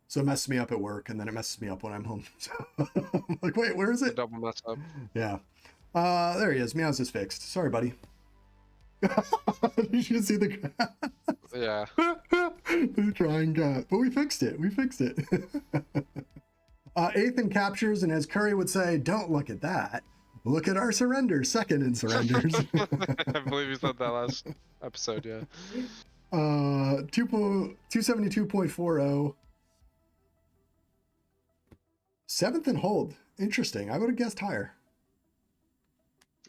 So it messes me up at work, and then it messes me up when I'm home. So I'm like, wait, where is it? Double mess up. Yeah. There he is. Meows is fixed. Sorry, buddy. You should see the cat. Yeah. The trying cat. But we fixed it. We fixed it. 8th in captures, and as Curry would say, don't look at that. Look at our surrenders. 2nd in surrenders. I believe you said that last episode, yeah. 272.40. 7th in hold. Interesting. I would have guessed higher.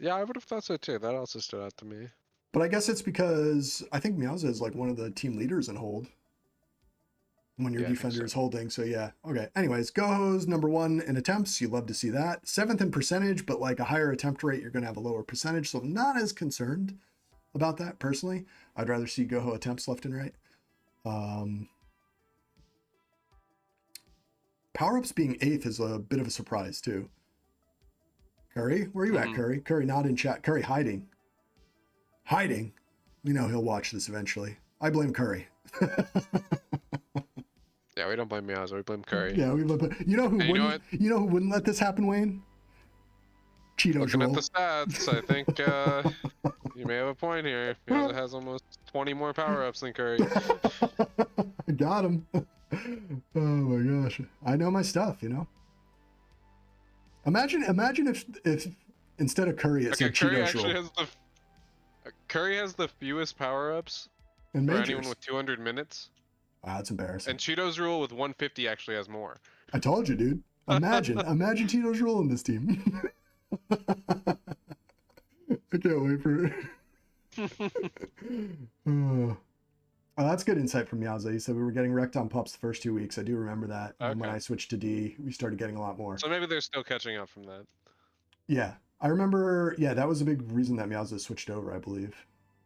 Yeah, I would have thought so too. That also stood out to me. But I guess it's because I think Meowza is like one of the team leaders in hold when your defender is holding. So yeah. Okay. Anyways, Goho's number 1 in attempts. You love to see that. 7th in percentage, but like a higher attempt rate, you're going to have a lower percentage. So I'm not as concerned about that personally. I'd rather see Goho attempts left and right. Power-ups being 8th is a bit of a surprise too. Curry, where are you at, Curry? Curry not in chat. Curry hiding. Hiding? We know he'll watch this eventually. I blame Curry. Yeah, we don't blame Meowza. We blame Curry. Yeah, we blame. You know who wouldn't? You know who wouldn't let this happen, Wayne? Cheeto Looking Joel. at the stats, I think you may have a point here. Meowza has almost 20 more power-ups than Curry. Got him. Oh my gosh, I know my stuff. You know. Imagine if instead of Curry, it's Curry Cheeto Joel. Curry has the fewest power-ups for anyone with 200 minutes. Wow, that's embarrassing. And Cheeto's Rule with 150 actually has more. I told you, dude. Imagine Cheeto's Rule in this team. I can't wait for it. Oh, that's good insight from Meowza. He said we were getting wrecked on pups the first 2 weeks. I do remember that. Okay. And when I switched to D, we started getting a lot more. So maybe they're still catching up from that. Yeah. I remember, yeah, that was a big reason that Meowza switched over, I believe.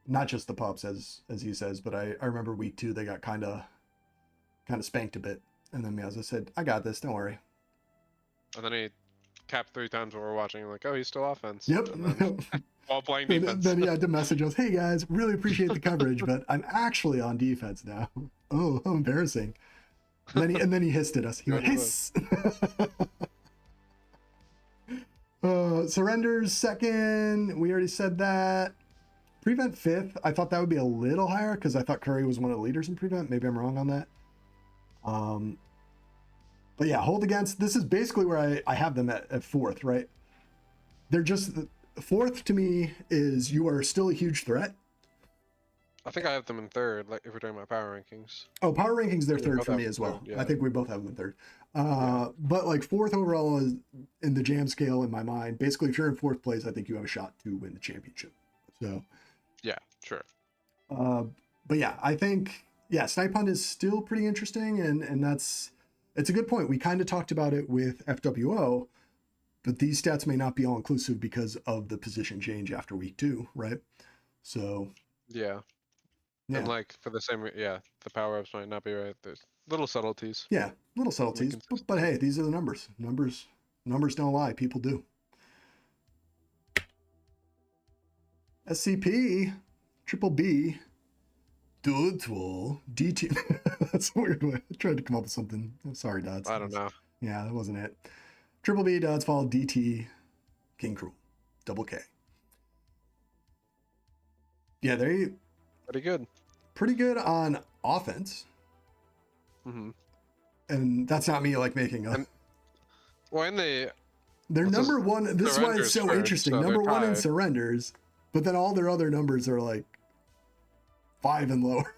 Not just the pups, as he says, but I remember week 2, they got kind of spanked a bit. And then Meowza said, I got this, don't worry. And then he capped 3 times while we're watching, like, oh, he's still offense. Yep. While playing defense. Then he had to message us, hey guys, really appreciate the coverage, but I'm actually on defense now. Oh, how embarrassing. And then he hissed at us. He went, hiss. Surrenders 2nd. We already said that. Prevent 5th. I thought that would be a little higher because I thought Curry was one of the leaders in prevent. Maybe I'm wrong on that. But yeah, hold against. This is basically where I have them at 4th, right? They're just 4th to me is you are still a huge threat. I think I have them in third, like if we're talking about power rankings. Oh, power rankings, they're We third both for have me them as well. third, yeah. I think we both have them in third. Yeah. But like fourth overall is in the jam scale in my mind. Basically, if you're in fourth place, I think you have a shot to win the championship. So, Yeah, sure. but yeah, I think Snipe Hunt is still pretty interesting, and it's a good point. We kind of talked about it with FWO, but these stats may not be all inclusive because of the position change after week 2, right? So Yeah. yeah, And like for the same, the power ups might not be right. There's little subtleties. yeah, little subtleties, but hey, these are the numbers. Numbers don't lie. People do. SCP, Triple B, Doddswall, DT. That's a weird way. I tried to come up with something. I'm sorry, Dodds. I don't know. Yeah, that wasn't it. Triple B, Doddsfall, DT, King Cruel, Double K. Yeah, they pretty good on offense. Mm-hmm. And that's not me like making a. Well, and they're number one. This is why it's so first, interesting. so Number one in tied. surrenders, but then all their other numbers are like 5 and lower.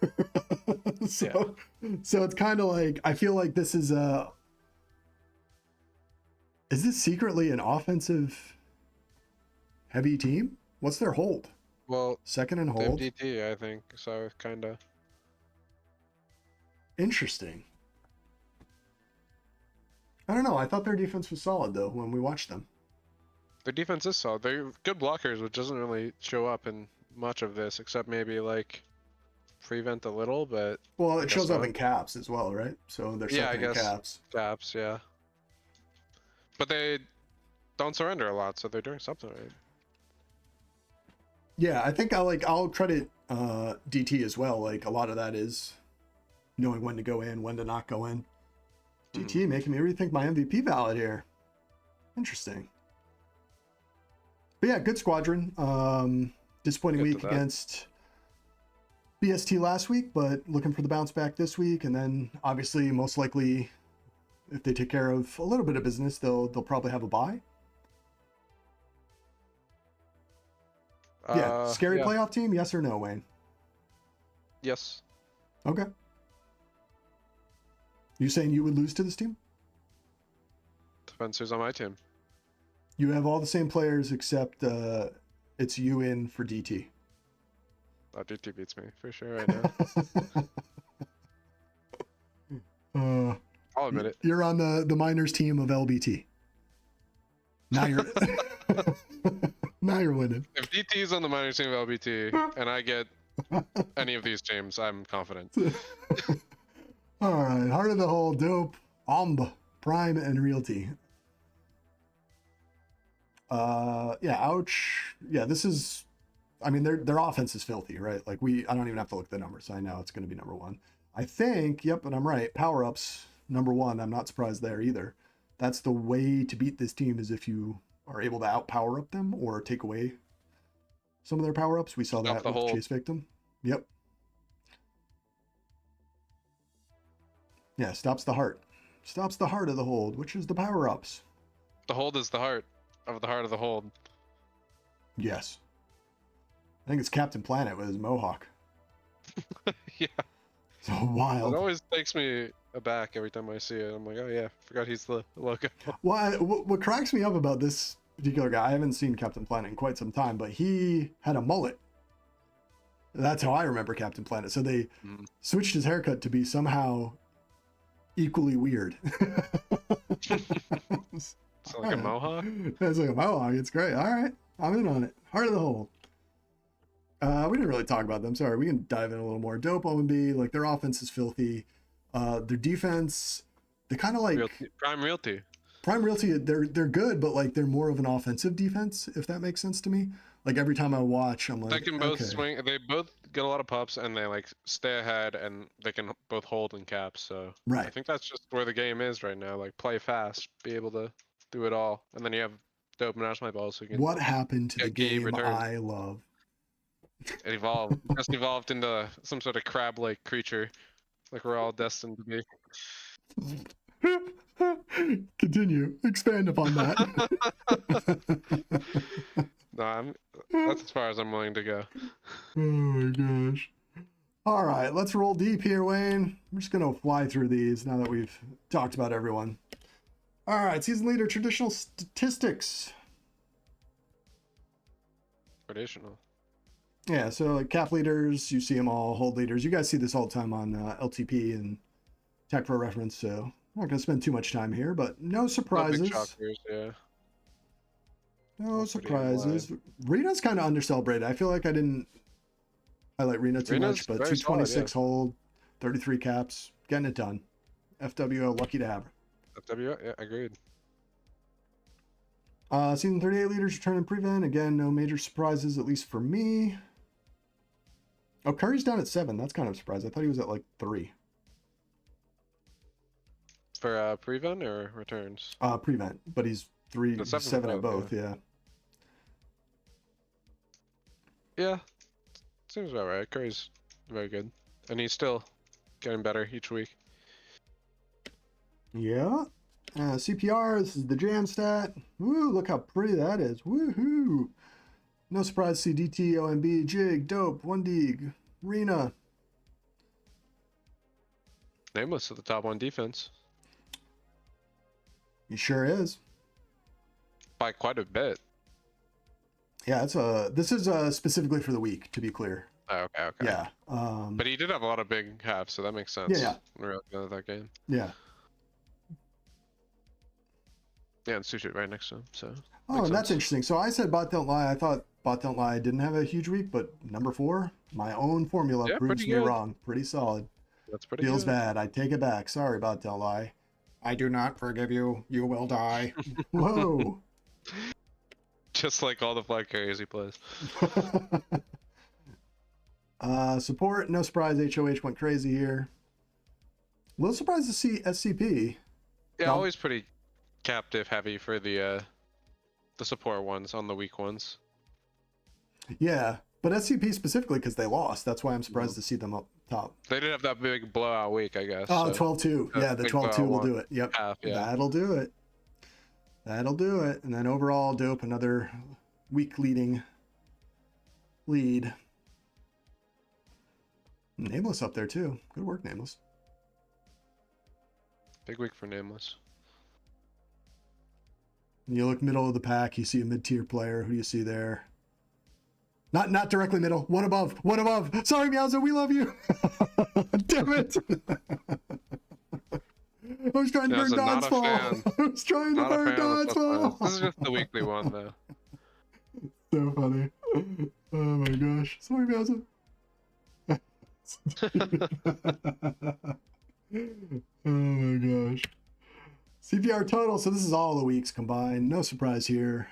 So it's kind of like, I feel like this is this secretly an offensive heavy team? What's their hold? Well, Second and they have hold. DT, I think. So kind of Interesting. I don't know. I thought their defense was solid though when we watched them. their defense is solid. They're good blockers, which doesn't really show up in much of this, except maybe like prevent a little. But Well, I it guess shows up not. in caps as well, right? So they're Yeah, I second in guess caps. caps, yeah. But they don't surrender a lot, so they're doing something right. Yeah, I think I'll credit DT as well. Like a lot of that is knowing when to go in, when to not go in. DT making me rethink my MVP ballot here. Interesting. But yeah, good squadron. Disappointing week against BST last week, but looking for the bounce back this week. And then obviously, most likely, if they take care of a little bit of business, they'll probably have a bye. Yeah, scary playoff team, yes or no, Wayne? Yes. Okay. You saying you would lose to this team? Depends who's on my team. You have all the same players except it's you in for DT. Oh, DT beats me for sure right now. I'll admit it. You're on the minors team of LBT. Now you're now you're winning. If DT's on the minor team of LBT and I get any of these teams, I'm confident. All right, Heart of the Hole, Dope, Omb, Prime, and Realty. Yeah, ouch. Yeah, this is. I mean, their offense is filthy, right? Like I don't even have to look at the numbers. I know it's going to be number one. I think. Yep, and I'm right. Power ups number one. I'm not surprised there either. That's the way to beat this team is if you are able to out power up them or take away some of their power ups. We saw that with the Chase Victim. Yep. Yeah, stops the heart. Stops the heart of the hold, which is the power ups. The hold is the heart of the hold. Yes. I think it's Captain Planet with his mohawk. Yeah. So wild. It always takes me aback every time I see it. I'm like, oh yeah, forgot he's the logo. Well, what cracks me up about this particular guy, I haven't seen Captain Planet in quite some time, but he had a mullet. That's how I remember Captain Planet. So they switched his haircut to be somehow equally weird. It's like a mohawk? It's like a mohawk. It's great. All right. I'm in on it. Heart of the Hole. We didn't really talk about them. Sorry. We can dive in a little more. Dope OMB. Like their offense is filthy. Their defense, they kind of like Prime Realty. Prime Realty. They're good, but like they're more of an offensive defense, if that makes sense to me. Like every time I watch, I'm like, They can both swing. They both get a lot of pups, and they like stay ahead, and they can both hold and cap. So right. I think that's just where the game is right now. Like play fast, be able to do it all, and then you have Dope National Balls. So you can what happened to the game I love? It evolved. Just evolved into some sort of crab-like creature, like we're all destined to be. Continue. Expand upon that. No, that's as far as I'm willing to go. Oh my gosh. All right, let's roll deep here, Wayne. We're just going to fly through these now that we've talked about everyone. All right, season leader traditional statistics. Traditional. Yeah, so like cap leaders, you see them all. Hold leaders, you guys see this all the time on LTP and TagPro reference. So I'm not going to spend too much time here, but no surprises. No big shockers, yeah. No All surprises. Rena's kind of under-celebrated. I feel like I didn't highlight Rena too Rena's much, but very 226 solid, hold, 33 caps, getting it done. FWO, lucky to have her. FW, yeah, agreed. Season 38 leaders return in prevent. Again, no major surprises, at least for me. Oh, Curry's down at 7. That's kind of a surprise. I thought he was at like 3. For prevent or returns? Prevent, but he's 3, The 7 for at both, yeah. Yeah, seems about right. Curry's very good. And he's still getting better each week. Yeah. CPR, this is the jam stat. Woo, look how pretty that is. Woohoo. No surprise to see DT, OMB, Jig, Dope, 1D, Rena. Nameless at the top 1 defense. He sure is. By quite a bit. Yeah, this is specifically for the week, to be clear. Oh, okay. Yeah. But he did have a lot of big halves, so that makes sense. Yeah. We're really good at that game. Yeah. Yeah, and Sushi right next to him, so. Oh, and that's interesting. So I said Bot Don't Lie. I thought Bot Don't Lie didn't have a huge week, but number 4, my own formula proves me wrong. Pretty solid. That's pretty Feels good. bad. I take it back. Sorry, Bot Don't Lie. I do not forgive you. You will die. Whoa. Just like all the flag carriers he plays. Support, no surprise. HOH went crazy here. A little surprised to see SCP. Yeah, always pretty captive heavy for the support ones on the weak ones. Yeah, but SCP specifically because they lost. That's why I'm surprised to see them up top. They did have that big blowout week, I guess. Oh, so. 12-2. Yeah, the 12-2 will do it. Yep. Yeah. That'll do it. That'll do it. And then overall, Dope, another week leading lead. Nameless up there too. Good work, Nameless. Big week for Nameless. You look middle of the pack, you see a mid-tier player. Who do you see there? Not directly middle. One above. One above. Sorry, Meowza, we love you. Damn it. I was trying to burn Don's fall. I was trying to burn Don's fall. This is just the weekly one, though. So funny. Oh my gosh. Sorry, Meowza. Oh my gosh. CPR total. So this is all the weeks combined. No surprise here.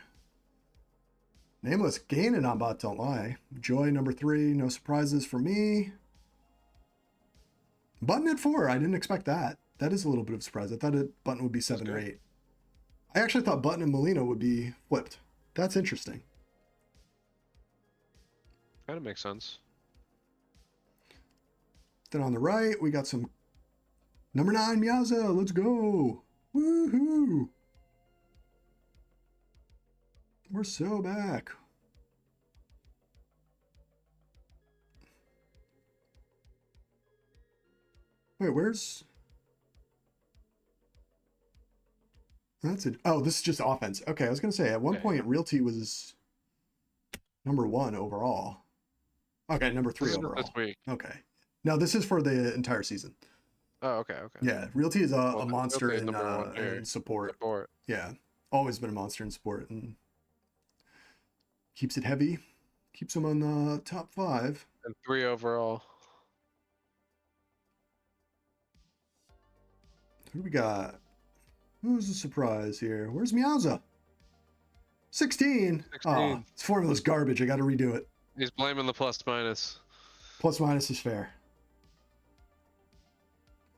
Nameless gaining on Bot Don't Lie. Joy number 3. No surprises for me. Button at 4. I didn't expect that. That is a little bit of a surprise. I thought Button would be 7 or 8. I actually thought Button and Molina would be flipped. That's interesting. Kind of makes sense. Then on the right, we got some number 9 Meowza. Let's go. Woohoo. We're so back. Wait, where's... That's it. Oh, this is just offense. Okay, I was going to say, at one point, Realty was number 1 overall. Okay, number 3 overall. This week. Okay. No, this is for the entire season. Oh, okay. Yeah, Realty is a monster in support. Support. Yeah, always been a monster in support and keeps it heavy. Keeps them on the top 5. And 3 overall. Who do we got? Who's the surprise here? Where's Meowza? 16. Oh, this formula's garbage. I got to redo it. He's blaming the plus minus. Plus minus is fair.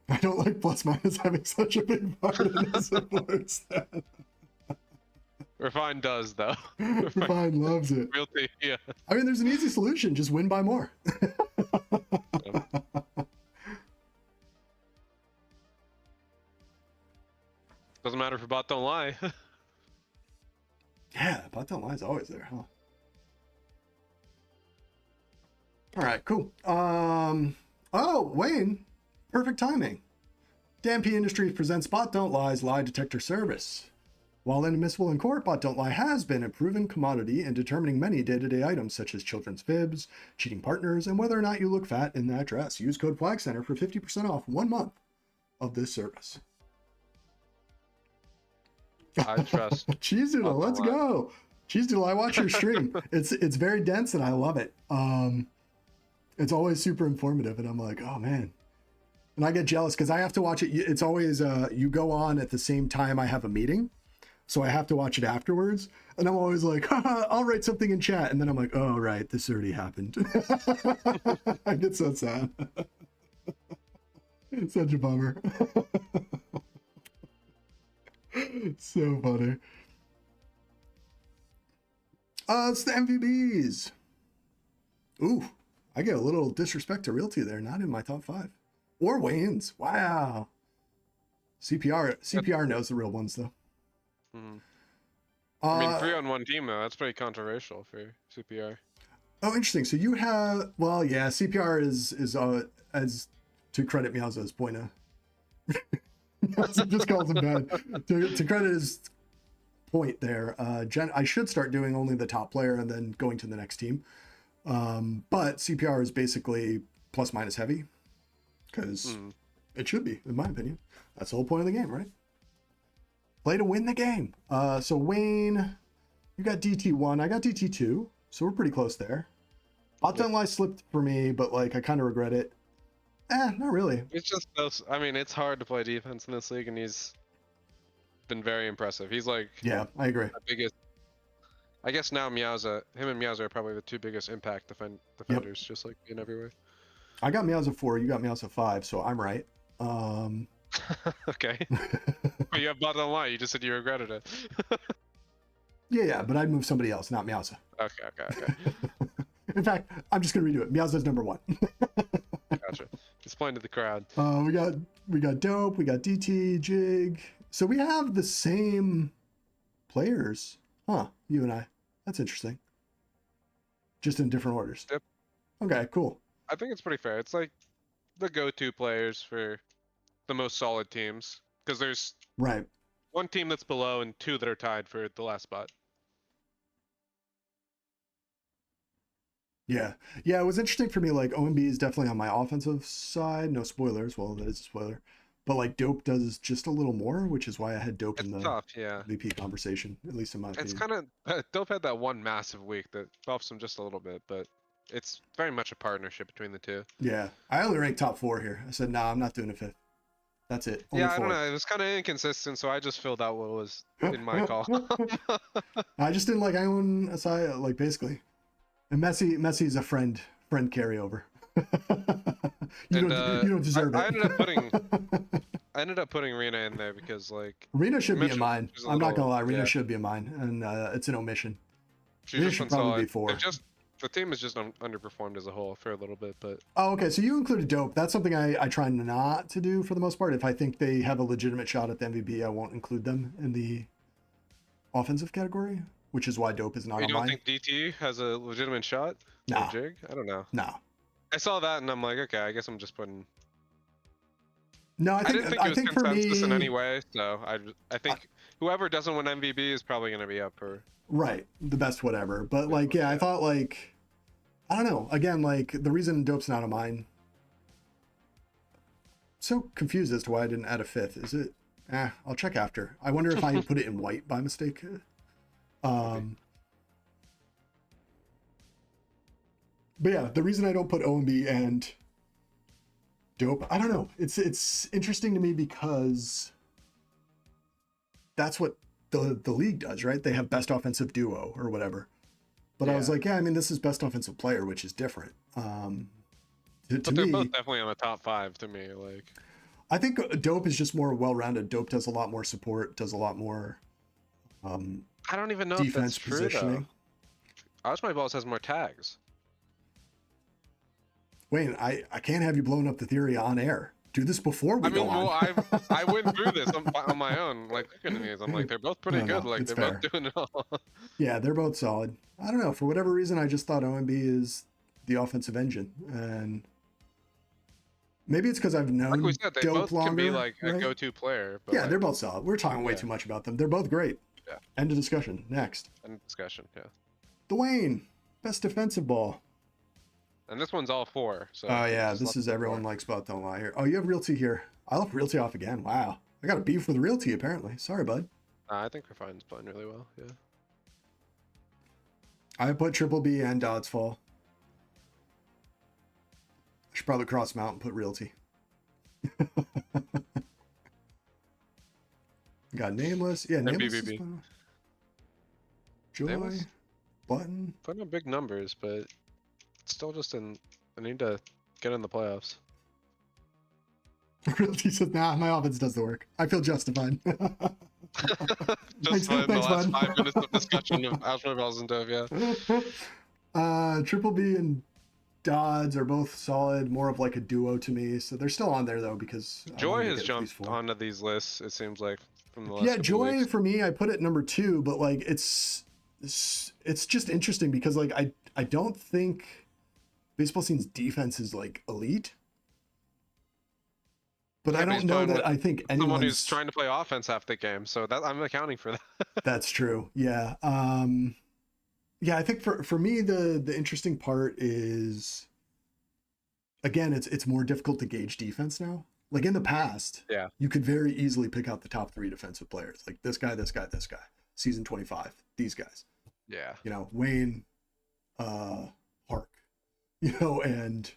I don't like plus minus having such a big part in this support stat. Refine does, though. Refine loves it. Realty, yeah. I mean, there's an easy solution. Just win by more. Doesn't matter if Bot Don't Lie. Yeah, Bot Don't Lie is always there, huh? All right, cool. Oh, Wayne, perfect timing. DMP Industries presents Bot Don't Lie's lie detector service. While inadmissible in court, Bot Don't Lie has been a proven commodity in determining many day-to-day items such as children's fibs, cheating partners, and whether or not you look fat in that dress. Use code FlagCenter for 50% off 1 month of this service. I trust. Cheese Doodle, let's go. Cheese Doodle, I watch your stream. It's very dense and I love it. It's always super informative, and I'm like, oh man. And I get jealous because I have to watch it. It's always you go on at the same time I have a meeting, so I have to watch it afterwards. And I'm always like, I'll write something in chat, and then I'm like, oh right, this already happened. I get so sad. It's such a bummer. So funny. It's the MVBs. Ooh, I get a little disrespect to Realty there. Not in my top 5. Or Wayne's. Wow. CPR knows the real ones though. Mm-hmm. I mean, 3-on-1 team though. That's pretty controversial for CPR. Oh, interesting. So you have, well, yeah, CPR is as to credit Meowza's point of. Just calls him bad. To credit his point there, I should start doing only the top player and then going to the next team. But CPR is basically plus minus heavy because it should be, in my opinion. That's the whole point of the game, right? Play to win the game. So Wayne, you got DT1, I got DT2, so we're pretty close there. Bot Don't Lie slipped for me, but like I kind of regret it. Not really. It's just those. I mean, it's hard to play defense in this league, and he's been very impressive. He's like, yeah, I agree. The biggest. I guess now Meowza, him and Meowza are probably the 2 biggest impact defenders, just like in every way. I got Meowza 4, you got Meowza 5, so I'm right. Okay. But you have Bot Don't Lie. You just said you regretted it. Yeah, but I'd move somebody else, not Meowza. Okay. In fact, I'm just gonna redo it. Meowza's number 1. Gotcha. Explain to the crowd. We got Dope, we got DT, Jig. So we have the same players, huh? You and I. That's interesting. Just in different orders. Yep. Okay, cool. I think it's pretty fair. It's like the go-to players for the most solid teams, because there's right 1 team that's below and 2 that are tied for the last spot. Yeah. It was interesting for me. Like OMB is definitely on my offensive side. No spoilers. Well, that is a spoiler. But like Dope does just a little more, which is why I had Dope in the tough, yeah. VP conversation, at least in my opinion. It's kind of Dope had that one massive week that buffs him just a little bit, but it's very much a partnership between the 2. Yeah, I only ranked top 4 here. I said, nah, I'm not doing a 5th. That's it. Only yeah, 4. I don't know. It was kind of inconsistent, so I just filled out what was in my call. I just didn't like anyone aside, like basically. And Messi is a friend carryover. You don't deserve it. I ended up putting Rena in there because like Rena should be in mine. I'm not gonna lie, Rena yeah. should be in mine, and it's an omission. She's Rena just should been probably solid. be 4. The team is just underperformed as a whole for a little bit, but oh, okay. So you included Dope. That's something I try not to do for the most part. If I think they have a legitimate shot at the MVP, I won't include them in the offensive category, which is why Dope is not on mine. You don't think DT has a legitimate shot? No. Jig? I don't know. No. I saw that and I'm like, okay, I guess I'm just putting. No, I didn't think it was think for consensus me in any way, so I think whoever doesn't win MVP is probably going to be up for. Right, the best whatever. But like, yeah, I thought like, I don't know. Again, like the reason Dope's not on mine. So confused as to why I didn't add a 5th. Is it? I'll check after. I wonder if I put it in white by mistake. But yeah, the reason I don't put OMB and Dope, I don't know. It's interesting to me because that's what the league does, right? They have best offensive duo or whatever. But yeah. I was like, yeah, I mean, this is best offensive player, which is different. But they're both definitely on the top 5 to me. Like, I think Dope is just more well-rounded. Dope does a lot more support, does a lot more. I don't even know defense if that's true, positioning. Though. My Balls has more tags. Wayne, I can't have you blowing up the theory on air. Do this before we go on. Well, I went through this on my own, like looking at these. I'm like, they're both pretty good. Like they're fair. both doing it all. Yeah, they're both solid. I don't know. For whatever reason, I just thought OMB is the offensive engine, and Maybe it's because I've Like known we said, they Dope both can be longer, like a right? go-to player. But Yeah, like, they're both solid. We're talking way Yeah. too much about them. They're both great. Yeah. End of discussion. Next. End of discussion. Yeah. Dwayne, best defensive ball. And this one's all 4. So. Oh yeah, just this let is them everyone go. likes But Don't Lie here. Oh, you have Realty here. I left Realty off again. Wow. I got a beef with Realty apparently. Sorry, bud. I think Refine's playing really well. Yeah. I put Triple B and Dodds Fall. I should probably cross them out and put Realty. Got Nameless. Yeah, Nameless. Is BBB. fun. Joy. Nameless? Button. Putting up big numbers, but it's still just in. I need to get in the playoffs. Realty says, nah, my offense does the work. I feel justified. Just in the thanks, last bud. 5 minutes of discussion of Alpha Velzendov, yeah. Triple B and Dodds are both solid, more of like a duo to me. So they're still on there though because Joy has jumped onto these lists. It seems like from the last. Yeah, couple Joy weeks. for me, I put it number 2, but like it's just interesting because like I don't think baseball scene's defense is like elite. But I don't know that I think anyone's... Someone who's trying to play offense half the game, so that I'm accounting for that. That's true. Yeah. Yeah, I think for me the interesting part is, again, it's more difficult to gauge defense now. Like in the past, Yeah. you could very easily pick out the top 3 defensive players. Like this guy, this guy, this guy. Season 25, these guys. Yeah. You know, Wayne, Hark, you know, and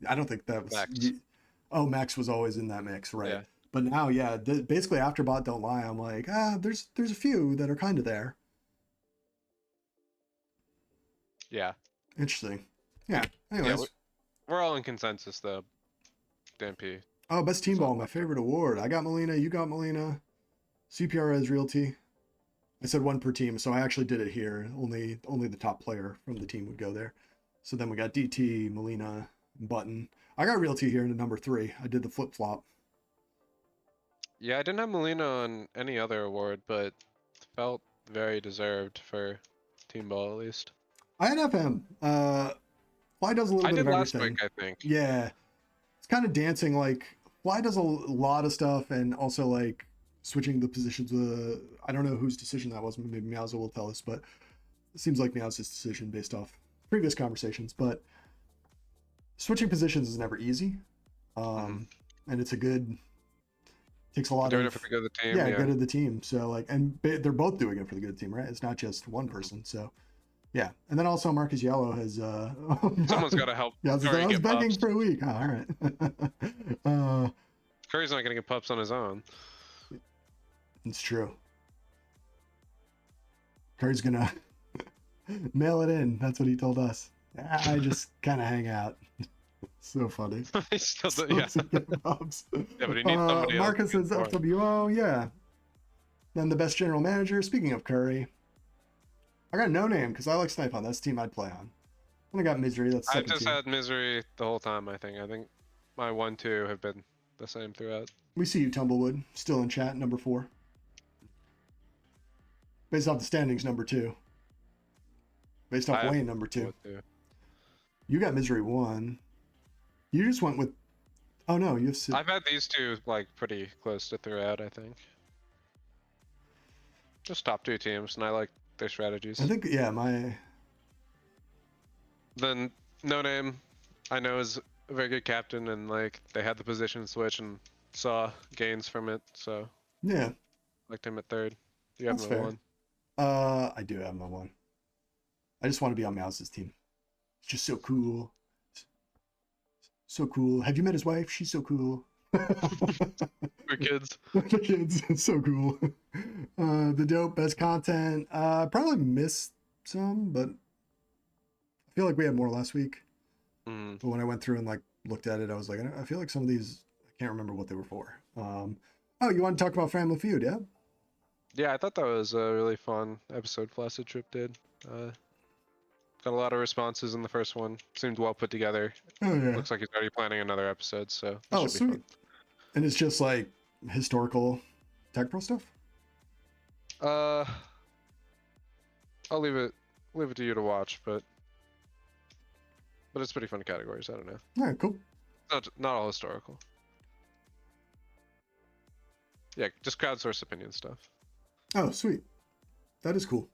I don't think that was... Max. Max was always in that mix, right? Yeah. But now, yeah, basically after Bot Don't Lie, I'm like, there's a few that are kind of there. Yeah. Interesting. Yeah. Anyways. Yeah, we're all in consensus though. DMP. Oh, best team ball, my favorite award. I got Molina, you got Molina. CPR as Realty. I said 1 per team, so I actually did it here. Only the top player from the team would go there. So then we got DT, Molina, and Button. I got Realty here in number 3. I did the flip flop. Yeah, I didn't have Molina on any other award, but felt very deserved for team ball at least. I had FM. Fly does a little bit of everything. last week, I think. Yeah. It's kind of dancing. Like, Fly does a lot of stuff, and also like switching the positions. I don't know whose decision that was. Maybe Meowza will tell us, but it seems like Meowza's decision based off previous conversations. But switching positions is never easy, and it's takes a lot doing of it for the good of the team. yeah, good of the team. So like, and they're both doing it for the good of the team, right? It's not just one person. So yeah, and then also Marcus Yellow has Someone's got to help. yeah, I was begging pups. for a week. Oh, all right. Curry's not gonna get pups on his own. It's true. Curry's gonna mail it in. That's what he told us. I just kind of hang out. So funny. He still yeah. Yeah, but he needs somebody Marcus else. is FWO, yeah. Then the best general manager. Speaking of Curry, I got No Name because I like Snipe on. That's the team I'd play on. And I got Misery. That's I second just team. had Misery the whole time. I think my 1-2 have been the same throughout. We see you, Tumblewood, still in chat, number 4. Based off the standings, number 2. Based off Wayne, number 2. You got Misery 1. You just went with... Oh, no, you have... I've had these two, like, pretty close to throughout, I think. Just top 2 teams, and I like their strategies. I think, yeah, my... Then, No Name, I know is a very good captain, and, like, they had the position switch and saw gains from it, so... Yeah. Liked him at 3rd. You have him at 1. I do have him at 1. I just want to be on Mouse's team. It's just so cool. So cool. Have you met his wife? She's so cool. For kids. The kids. So cool. The dope, best content. Probably missed some, but I feel like we had more last week. Mm. But when I went through and like looked at it, I was like, I feel like some of these, I can't remember what they were for. Oh, you want to talk about Family Feud, yeah? Yeah, I thought that was a really fun episode Flaccid Trip did. Got a lot of responses in the first one. Seemed well put together. Oh, yeah. Looks like he's already planning another episode, so Oh, should be sweet. And it's just like historical TagPro stuff? fun. I'll leave it to you to watch, but it's pretty fun categories. I don't know. All right, cool. Not all historical. Yeah, just crowdsource opinion stuff. Oh, sweet. That is cool.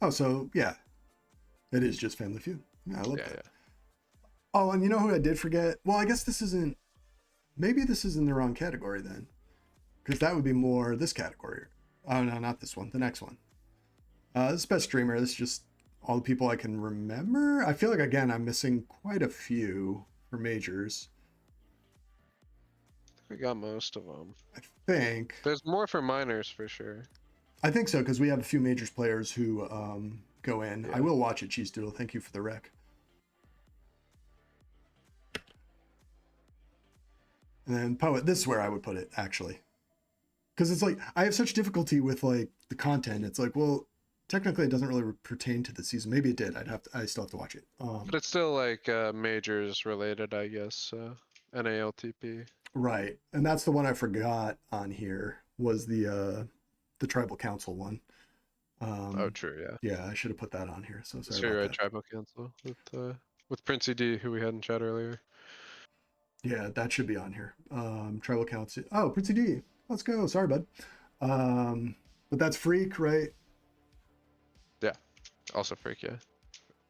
Oh, so yeah, it is just Family Feud. Yeah, I love that. Yeah. Oh, and you know who I did forget? Well, I guess this isn't. Maybe this is in the wrong category then, because that would be more this category. Oh no, not this one. The next one. This is best streamer. This is just all the people I can remember. I feel like again I'm missing quite a few for majors. We got most of them. I think. There's more for minors for sure. I think so because we have a few majors players who go in. Yeah. I will watch it, Cheese Doodle. Thank you for the rec. And then Poet, this is where I would put it actually, because it's like I have such difficulty with like the content. It's like, well, technically it doesn't really pertain to the season. Maybe it did. I still have to watch it. But it's still like majors related, I guess. NALTP. Right, and that's the one I forgot on here was the Tribal Council one. Oh, true. Yeah. Yeah, I should have put that on here. So sorry Sure, about right. that. Tribal Council with Princey D, who we had in chat earlier. Yeah, that should be on here. Tribal Council. Oh, Prince D. Let's go. Sorry, bud. But that's Freak, right? Yeah. Also Freak, yeah.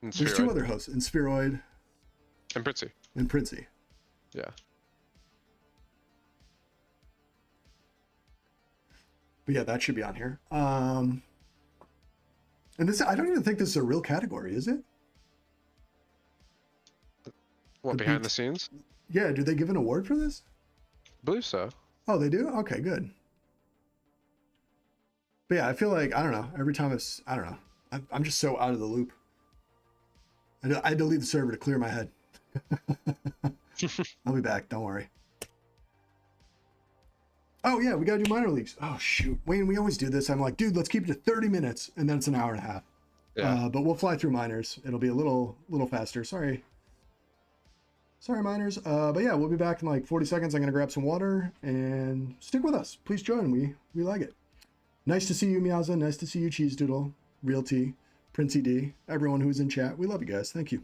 And There's Spheroid. two other hosts, and Spheroid And Princey. and Princey. Yeah. But yeah, that should be on here. And this, I don't even think this is a real category, is it? What, The behind beat- the scenes? Yeah, do they give an award for this? Believe so. Oh, they do? Okay, good. But yeah, I feel like, I don't know, every time it's, I don't know. I'm just so out of the loop. I had to leave the server to clear my head. I'll be back, don't worry. Oh yeah, we gotta do minor leagues. Oh shoot, Wayne, we always do this. I'm like, dude, let's keep it to 30 minutes, and then it's an hour and a half. Yeah. But we'll fly through minors. It'll be a little faster. Sorry, minors. But yeah, we'll be back in like 40 seconds. I'm gonna grab some water and stick with us. Please join. We like it. Nice to see you, Meowza. Nice to see you, Cheese Doodle, Real T, Princey D, everyone who's in chat. We love you guys. Thank you.